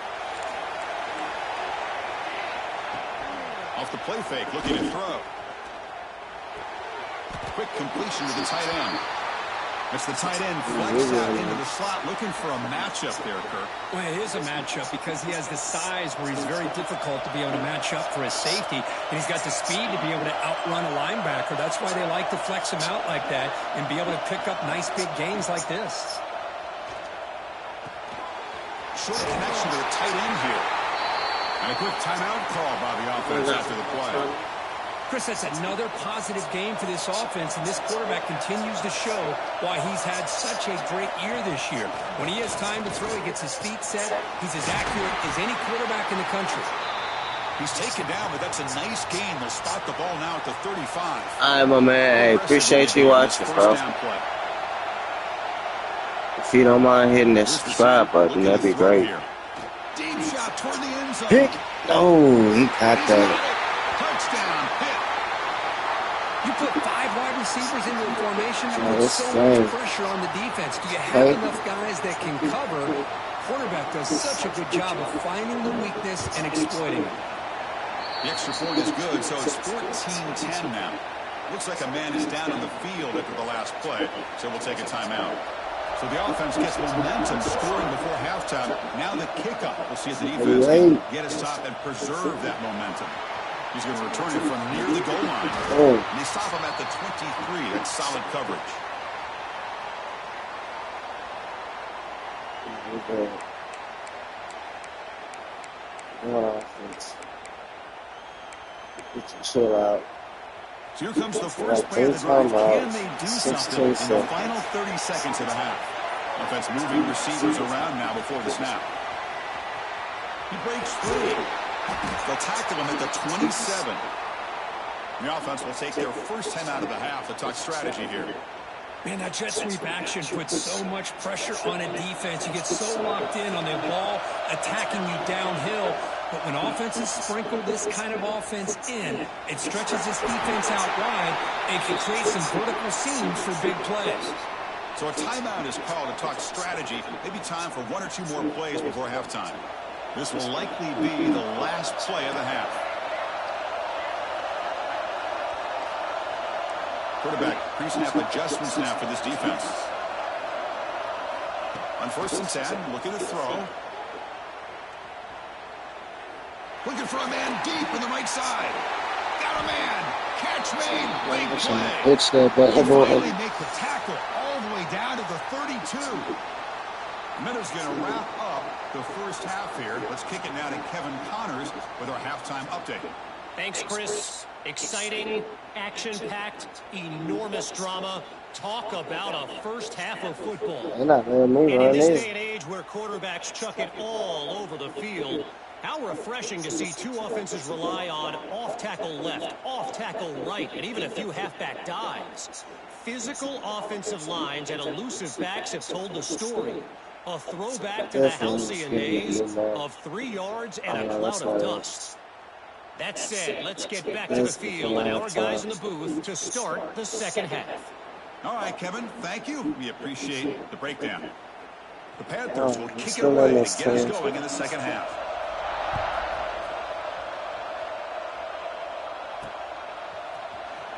Off the play fake, looking to throw. Quick completion to the tight end. It's the tight end flexed out into the slot, looking for a matchup there, Kirk. Well, it is a matchup because he has the size where he's very difficult to be able to match up for his safety, and he's got the speed to be able to outrun a linebacker. That's why they like to flex him out like that and be able to pick up nice big gains like this. Short connection to the tight end here. And a quick timeout call by the offense after the play. Chris, that's another positive game for this offense, and this quarterback continues to show why he's had such a great year this year. When he has time to throw, he gets his feet set. He's as accurate as any quarterback in the country. He's taken down, but that's a nice gain. They'll spot the ball now at the 35. All right, my man. Hey, appreciate you watching, bro. If you don't mind hitting that subscribe button, that'd be great. Deep shot toward the end zone. Pick. Oh, he caught that. Touchdown, hit. You put 5 wide receivers into a formation and put so much pressure on the defense. Do you have enough guys that can cover? Quarterback does such a good job of finding the weakness and exploiting it. The extra point is good, so it's 14-10 now. Looks like a man is down on the field after the last play, so we'll take a timeout. So the offense gets momentum scoring before halftime. Now the kickoff. We'll see if the defense can get a stop and preserve that momentum. He's going to return it from near the goal line. And they stop him at the 23. That's solid coverage. Chill out. So here comes the first play of the drive. Can they do something in the final 30 seconds of the half? Offense moving receivers around now before the snap. He breaks through. They'll tackle him at the 27. The offense will take their first 10 out of the half to talk strategy here. Man, that jet sweep action puts so much pressure on a defense. You get so locked in on the ball attacking you downhill. But when offenses sprinkle this kind of offense in, it stretches this defense out wide and can create some vertical seams for big plays. So a timeout is called to talk strategy. Maybe time for 1 or 2 more plays before halftime. This will likely be the last play of the half. Quarterback, pre-snap adjustments now for this defense. On 1st and 10, looking to throw. Looking for a man deep in the right side. Got a man. Catch made. Big play. He finally make the tackle all the way down to the 32. Meadow's going to wrap up the first half here. Let's kick it now to Kevin Connors with our halftime update. Thanks, Chris. Exciting, action-packed, enormous drama. Talk about a first half of football. And in this day and age where quarterbacks chuck it all over the field, how refreshing to see 2 offenses rely on off-tackle left, off-tackle right, and even a few halfback dives. Physical offensive lines and elusive backs have told the story. A throwback to the halcyon days of 3 yards and a cloud of dust. That said, let's get back to the field and our guys in the booth to start the second half. All right, Kevin, thank you. We appreciate the breakdown. The Panthers will kick it away to get us going in the second half.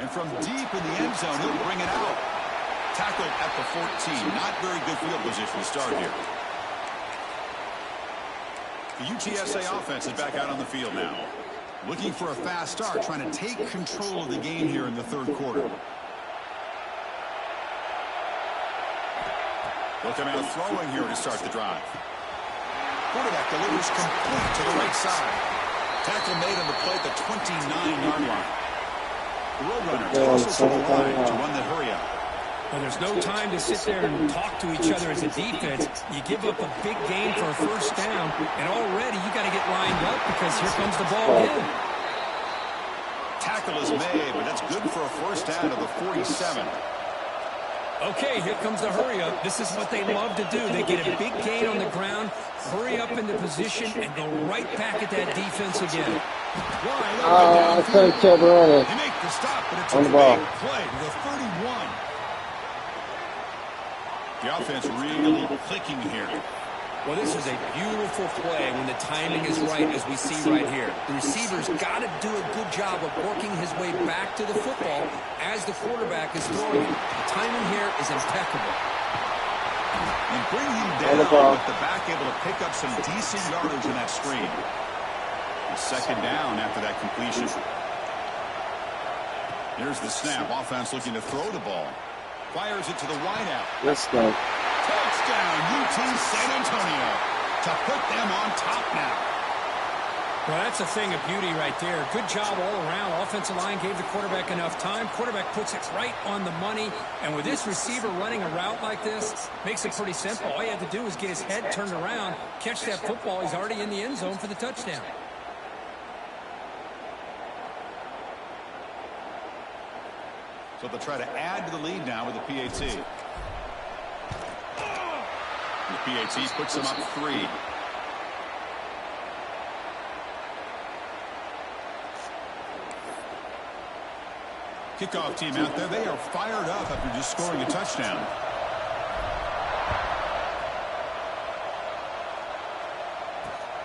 And from deep in the end zone, he'll bring it out. Tackled at the 14. Not very good field position to start here. The UTSA offense is back out on the field now. Looking for a fast start, trying to take control of the game here in the third quarter. Looking out throwing here to start the drive. Quarterback delivers complete to the right side. Tackle made on the play at the 29-yard line. The Roadrunner tosses to the line to run the hurry-up. Well, there's no time to sit there and talk to each other as a defense. You give up a big gain for a first down, and already you got to get lined up because here comes the ball again. Tackle is made, but that's good for a first down to the 47. Okay, here comes the hurry-up. This is what they love to do. They get a big gain on the ground, hurry up into position, and go right back at that defense again. I couldn't keep running. They make the stop, but it's on a the ball. big play to the 31. The offense really clicking here. Well, this is a beautiful play when the timing is right, as we see right here. The receiver's got to do a good job of working his way back to the football as the quarterback is throwing it. The timing here is impeccable. And bring him down with the back able to pick up some decent yardage in that screen. A second down after that completion. Here's the snap. Offense looking to throw the ball. Fires it to the wideout. Let's go. Touchdown, UT San Antonio, to put them on top now. Well, that's a thing of beauty right there. Good job all around. Offensive line gave the quarterback enough time. Quarterback puts it right on the money. And with this receiver running a route like this, makes it pretty simple. All you have to do is get his head turned around, catch that football. He's already in the end zone for the touchdown. So they'll try to add to the lead now with the PAT. The PAT puts them up 3. Kickoff team out there. They are fired up after just scoring a touchdown.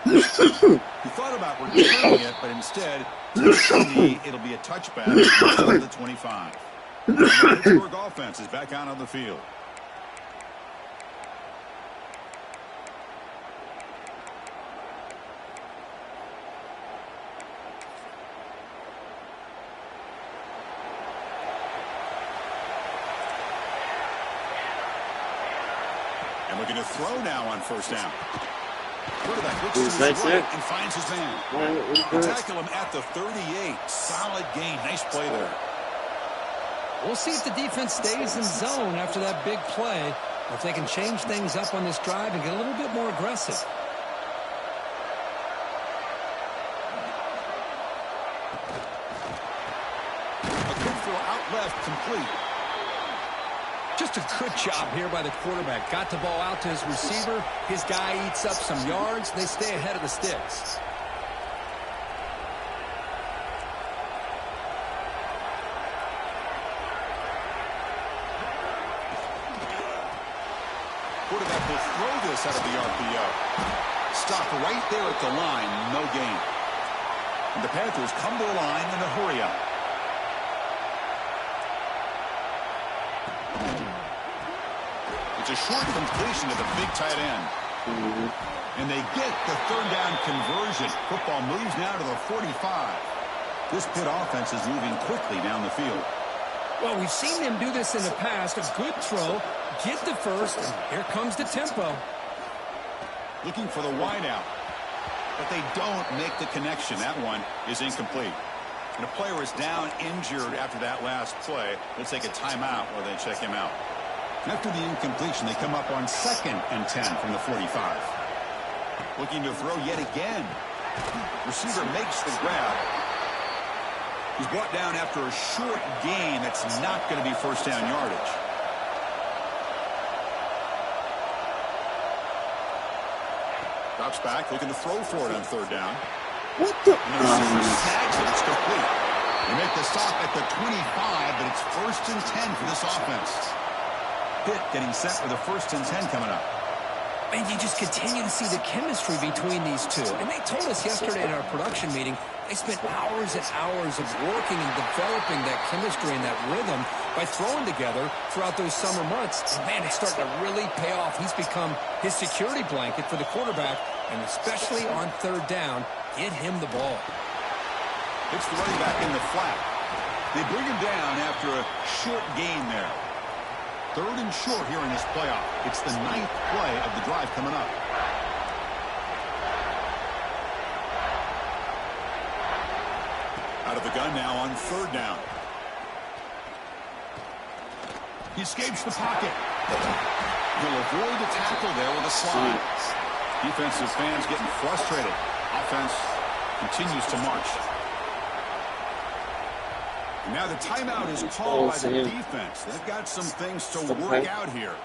He thought about returning it, but instead, it'll be a touchback to the 25. The Pittsburgh offense is back out on the field. And looking to throw now on first down. Quarterback looks to his right and finds his man. They tackle him at the 38. Solid gain. Nice play there. We'll see if the defense stays in zone after that big play, or if they can change things up on this drive and get a little bit more aggressive. A quick throw out left, complete. Just a good job here by the quarterback. Got the ball out to his receiver. His guy eats up some yards. They stay ahead of the sticks. Quarterback will throw this out of the RPO. Stop right there at the line. No gain. And the Panthers come to the line in a hurry up. It's a short completion to the big tight end. And they get the third down conversion. Football moves now to the 45. This Pitt offense is moving quickly down the field. Well, we've seen them do this in the past. A good throw, get the first, and here comes the tempo. Looking for the wideout. But they don't make the connection. That one is incomplete. And a player is down injured after that last play. We'll take a timeout while they check him out. After the incompletion, they come up on 2nd and 10 from the 45. Looking to throw yet again. Receiver makes the grab. He's brought down after a short gain that's not going to be first down yardage. Drops back, looking to throw for it on third down. What the? And the receiver snags it. It's complete. They make the stop at the 25, but it's 1st and 10 for this offense. Pitt getting set for the 1st and 10 coming up. And you just continue to see the chemistry between these two. And they told us yesterday in our production meeting, they spent hours and hours of working and developing that chemistry and that rhythm by throwing together throughout those summer months. And man, it's starting to really pay off. He's become his security blanket for the quarterback, and especially on third down, get him the ball. It's the running back in the flat. They bring him down after a short gain there. 3rd and short here in this playoff. It's the 9th play of the drive coming up. Out of the gun now on 3rd down. He escapes the pocket. He'll avoid the tackle there with a slide. Defensive fans getting frustrated. Offense continues to march. Now the timeout is called by the defense. They've got some things to work out here.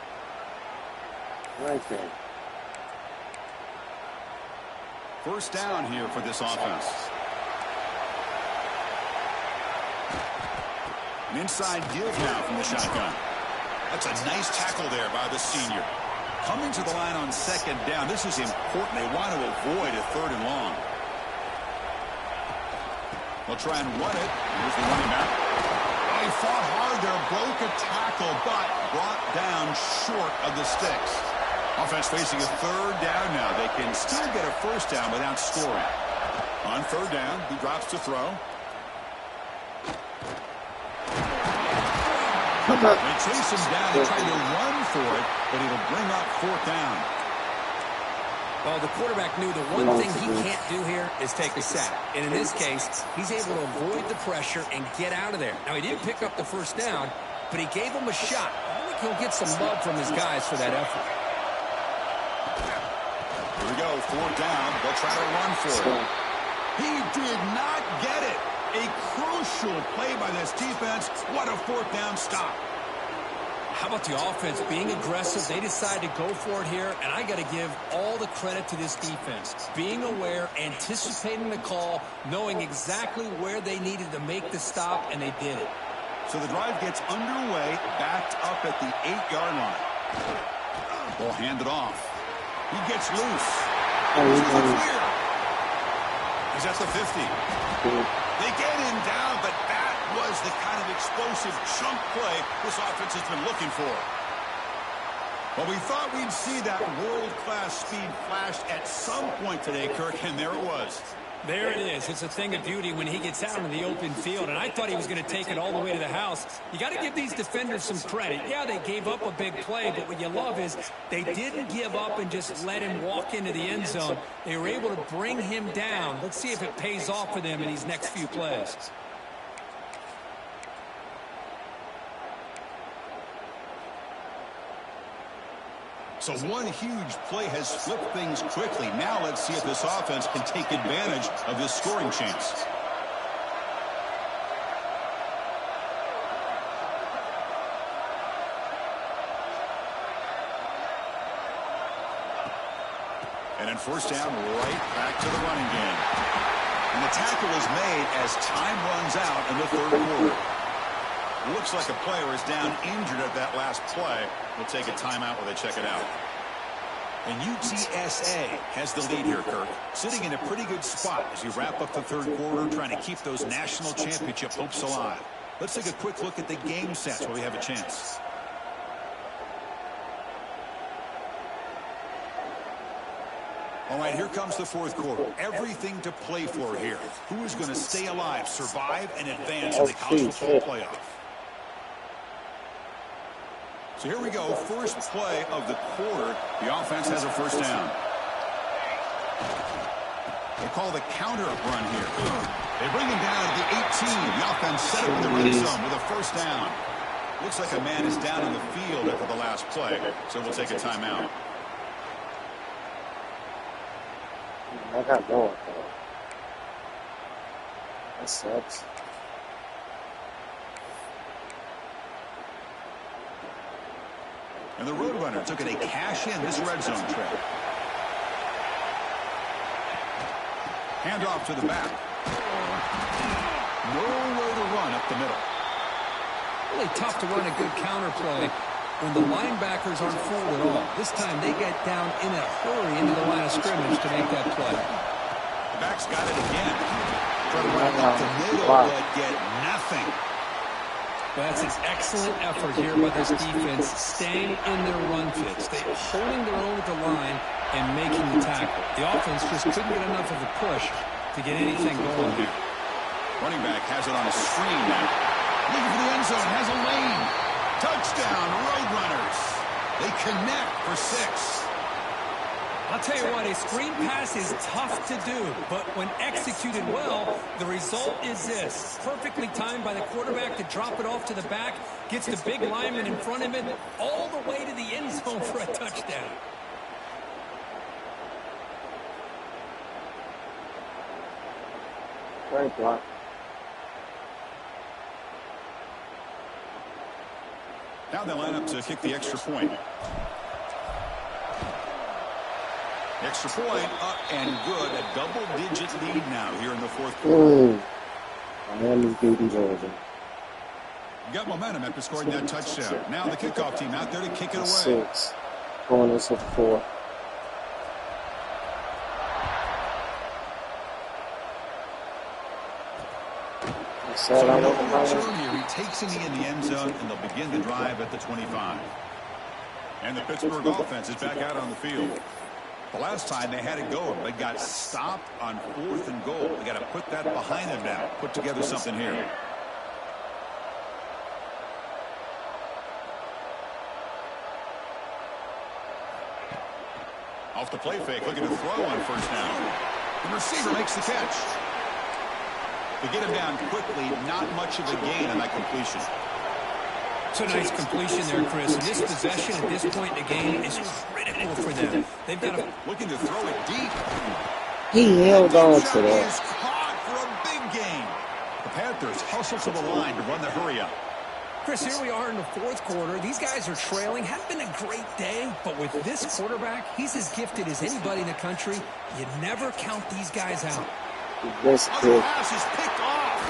Right there. First down here for this offense. An inside give now from the shotgun. That's a nice tackle there by the senior. Coming to the line on 2nd down. This is important. They want to avoid a 3rd and long. They'll try and run it. Here's the running back. Oh, he fought hard there, broke a tackle, but brought down short of the sticks. Offense facing a 3rd down now. They can still get a first down without scoring. On 3rd down, he drops to throw. They chase him down. They try to run for it, but it'll bring up 4th down. Well, the quarterback knew the one thing he can't do here is take a sack. And in this case, he's able to avoid the pressure and get out of there. Now, he didn't pick up the first down, but he gave him a shot. I think he'll get some love from his guys for that effort. Here we go, 4th down. They'll try to run for it. He did not get it. A crucial play by this defense. What a fourth down stop. How about the offense being aggressive? They decided to go for it here, and I got to give all the credit to this defense. Being aware, anticipating the call, knowing exactly where they needed to make the stop, and they did it. So the drive gets underway, backed up at the 8-yard line. Ball handed off. He gets loose. He's at the 50. They get him down, but that was the kind of explosive chunk play this offense has been looking for. Well, we thought we'd see that world-class speed flashed at some point today, Kirk, and there it was. There it is. It's a thing of beauty when he gets out into the open field, and I thought he was going to take it all the way to the house. You got to give these defenders some credit. Yeah, they gave up a big play, but what you love is they didn't give up and just let him walk into the end zone. They were able to bring him down. Let's see if it pays off for them in these next few plays. So one huge play has flipped things quickly. Now let's see if this offense can take advantage of this scoring chance. And then first down, right back to the running game. And the tackle is made as time runs out in the third quarter. Looks like a player is down injured at that last play. We'll take a timeout while they check it out. And UTSA has the lead here, Kirk. Sitting in a pretty good spot as you wrap up the third quarter, trying to keep those national championship hopes alive. Let's take a quick look at the game sets while we have a chance. All right, here comes the fourth quarter. Everything to play for here. Who is going to stay alive, survive, and advance in the college football playoff? So here we go, first play of the quarter. The offense has a first down. They call the counter run here. They bring him down to the 18. The offense set up in the red zone with a first down. Looks like a man is down in the field after the last play, so we'll take a timeout. I got more. That sucks. And the Roadrunner took it a cash in this red zone trip. Hand off to the back. Nowhere to run up the middle. Really tough to run a good counter play when the linebackers aren't fooled at all. This time they get down in a hurry into the line of scrimmage to make that play. The back's got it again. Try to run up the middle, but get nothing. That's an excellent effort here by this defense, staying in their run fits. They're holding their own at the line and making the tackle. The offense just couldn't get enough of a push to get anything going here. Running back has it on a screen now. Looking for the end zone, has a lane. Touchdown, Roadrunners. They connect for 6. I'll tell you what, a screen pass is tough to do, but when executed well, the result is this. Perfectly timed by the quarterback to drop it off to the back, gets the big lineman in front of him, all the way to the end zone for a touchdown. Great block. Now they line up to kick the extra point. Extra point up and good. A double-digit lead now here in the fourth quarter. Miami's beating Georgia. Got momentum after scoring that touchdown. Now the kickoff team out there to kick it away. 6. Going into 4. So no return here. He takes it in the end zone, and they'll begin the drive at the 25. And the Pittsburgh offense is back out on the field. The last time they had it going, they got stopped on 4th and goal. They got to put that behind them now. Put together something here. Off the play fake, looking to throw on first down. The receiver makes the catch. They get him down quickly, not much of a gain on that completion. It's a nice completion there, Chris. And this possession at this point in the game is critical for them. They've got to... Looking to throw it deep. He held on to that. Is caught for a big gain. The hustle to the line to run the hurry up. Chris, here we are in the fourth quarter. These guys are trailing. Hadn't been a great day, but with this quarterback, he's as gifted as anybody in the country. You never count these guys out. This the pass is picked off.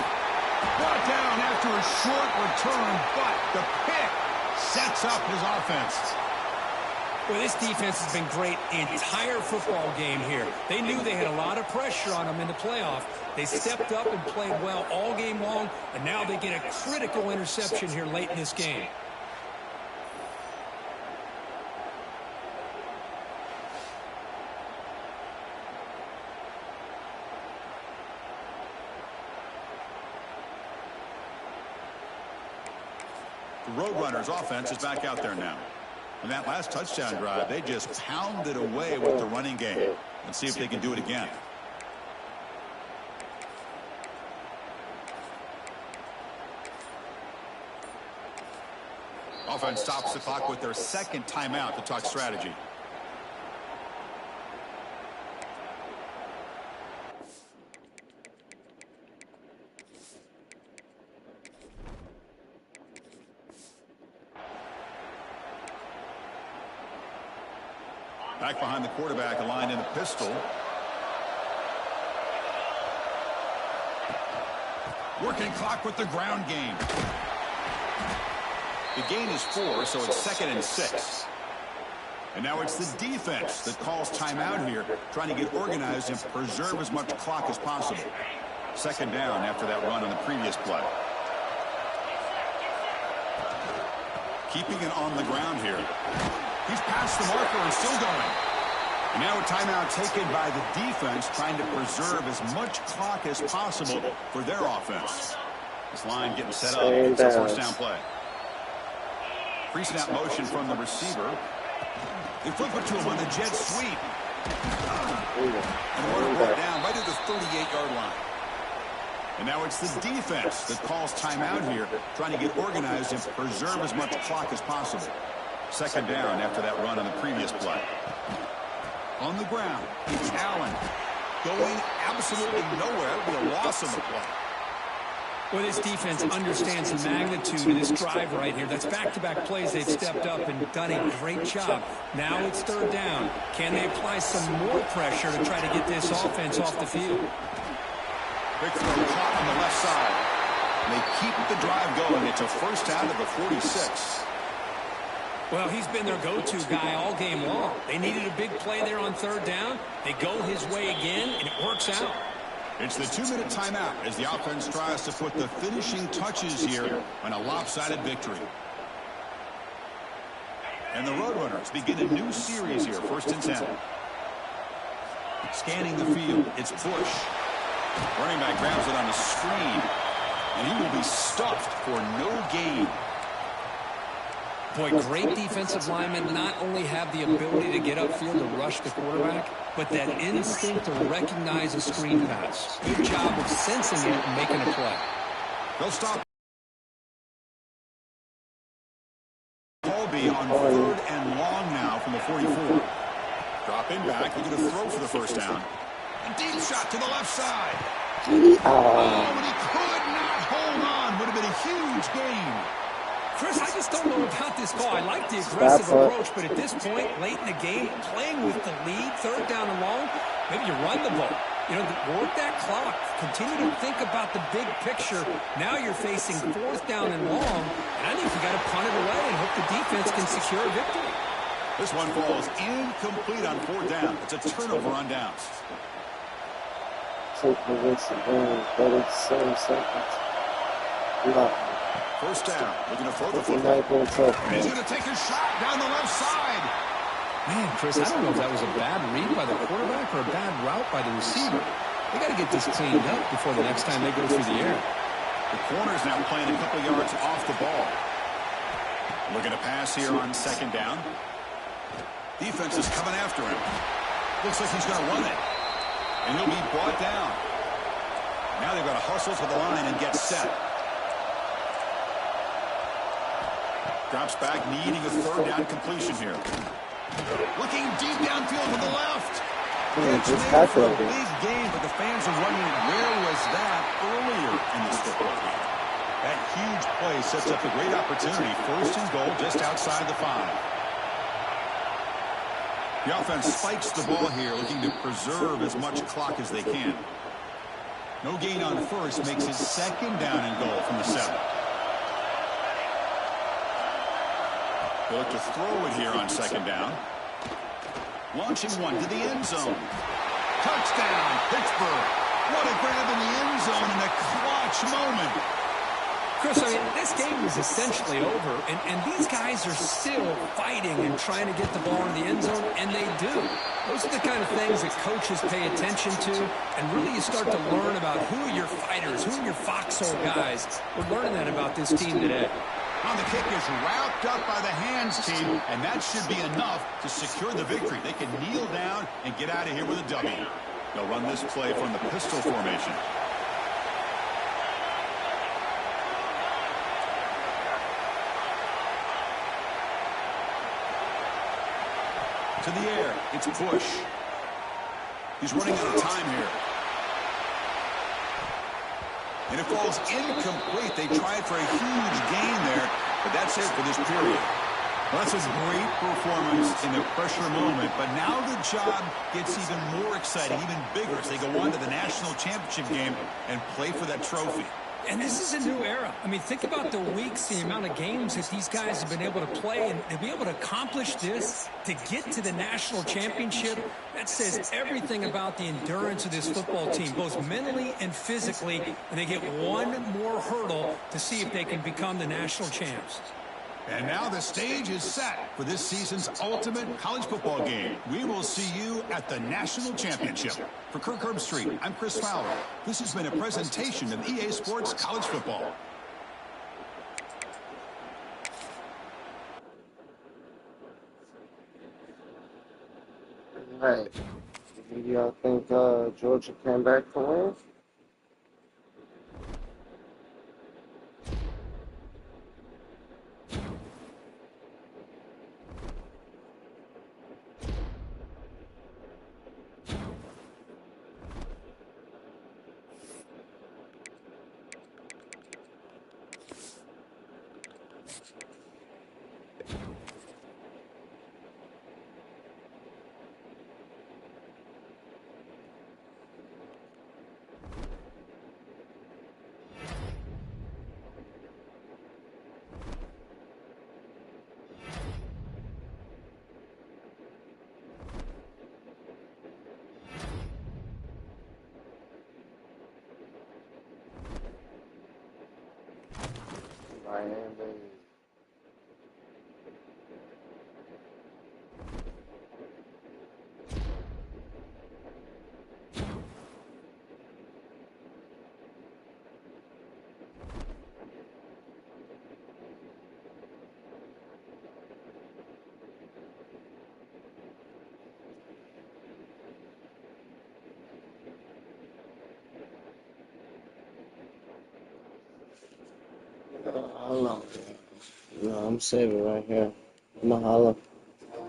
Brought down after a short return, but the pick sets up his offense. Well, this defense has been great the entire football game here. They knew they had a lot of pressure on them in the playoff. They stepped up and played well all game long, and now they get a critical interception here late in this game. The Roadrunners offense is back out there now. On that last touchdown drive, they just pounded away with the running game. Let's see if they can do it again. Offense stops the clock with their second timeout to talk strategy. Back behind the quarterback, aligned in a pistol. Working clock with the ground game. The gain is 4, so it's 2nd and 6. And now it's the defense that calls timeout here, trying to get organized and preserve as much clock as possible. 2nd down after that run on the previous play. Keeping it on the ground here. He's past the marker and still going. And now a timeout taken by the defense, trying to preserve as much clock as possible for their offense. This line getting set up. It's a first down play. Pre-snap motion from the receiver. They flip it to him on the jet sweep. And one brought down right at the 38-yard line. And now it's the defense that calls timeout here, trying to get organized and preserve as much clock as possible. 2nd down after that run on the previous play. On the ground, it's Allen. Going absolutely nowhere. It'll be a loss on the play. Well, this defense understands the magnitude of this drive right here. That's back-to-back plays. They've stepped up and done a great job. Now it's 3rd down. Can they apply some more pressure to try to get this offense off the field? Big throw caught on the left side. And they keep the drive going. It's a first down to the 46. Well, he's been their go-to guy all game long. They needed a big play there on 3rd down. They go his way again, and it works out. It's the 2-minute timeout as the offense tries to put the finishing touches here on a lopsided victory. And the Roadrunners begin a new series here, 1st and 10. Scanning the field, it's Bush. Running back grabs it on the screen, and he will be stuffed for no gain. Boy, great defensive linemen not only have the ability to get upfield and rush the quarterback, but that instinct to recognize a screen pass. Good job of sensing it and making a play. They'll stop Colby on 3rd and long now from the 44. Drop in back. They're going to throw for the first down. A deep shot to the left side. Oh, and he could not hold on. Would have been a huge gain. Chris, I just don't know about this call. I like the aggressive approach, but at this point, late in the game, playing with the lead, 3rd down and long, maybe you run the ball. You know, work that clock. Continue to think about the big picture. Now you're facing 4th down and long, and I think you got to punt it away and hope the defense can secure a victory. This one falls incomplete on 4th down. It's a turnover on downs. 37 seconds. First down. Looking to throw the football. And he's going to take a shot down the left side. Man, Chris, I don't know if that was a bad read by the quarterback or a bad route by the receiver. They got to get this cleaned up before the next time they go through the air. The corner's now playing a couple yards off the ball. Looking to pass here on 2nd down. Defense is coming after him. Looks like he's going to run it. And he'll be brought down. Now they've got to hustle to the line and get set. Drops back, needing a 3rd down completion here. Looking deep downfield to the left. It's made for a big game, but the fans are wondering where was that earlier in this football game. That huge play sets up a great opportunity. First and goal just outside the 5. The offense spikes the ball here, looking to preserve as much clock as they can. No gain on first makes it second down and goal from the 7. They look to throw it here on second down. Launching one to the end zone. Touchdown, Pittsburgh. What a grab in the end zone in a clutch moment. Chris, I mean, this game is essentially over, and these guys are still fighting and trying to get the ball in the end zone, and they do. Those are the kind of things that coaches pay attention to, and really you start to learn about who are your fighters, who are your foxhole guys. We're learning that about this team today. On the kick is wrapped up by the hands team, and that should be enough to secure the victory. They can kneel down and get out of here with a W. They'll run this play from the pistol formation. To the air, it's Bush. He's running out of time here. And it falls incomplete. They tried for a huge gain there, but that's it for this period. Well, that's a great performance in the pressure moment, but now the job gets even more exciting, even bigger as they go on to the national championship game and play for that trophy. And this is a new era. I mean, think about the weeks, the amount of games that these guys have been able to play, and to be able to accomplish this, to get to the national championship, that says everything about the endurance of this football team, both mentally and physically, and they get one more hurdle to see if they can become the national champs. And now the stage is set for this season's ultimate college football game. We will see you at the national championship. For Kirk Herbstreit, I'm Chris Fowler. This has been a presentation of EA Sports College Football. All right. Do y'all think Georgia came back to win? Miami. Hold on. No, I'm saving right here. I'm gonna holla.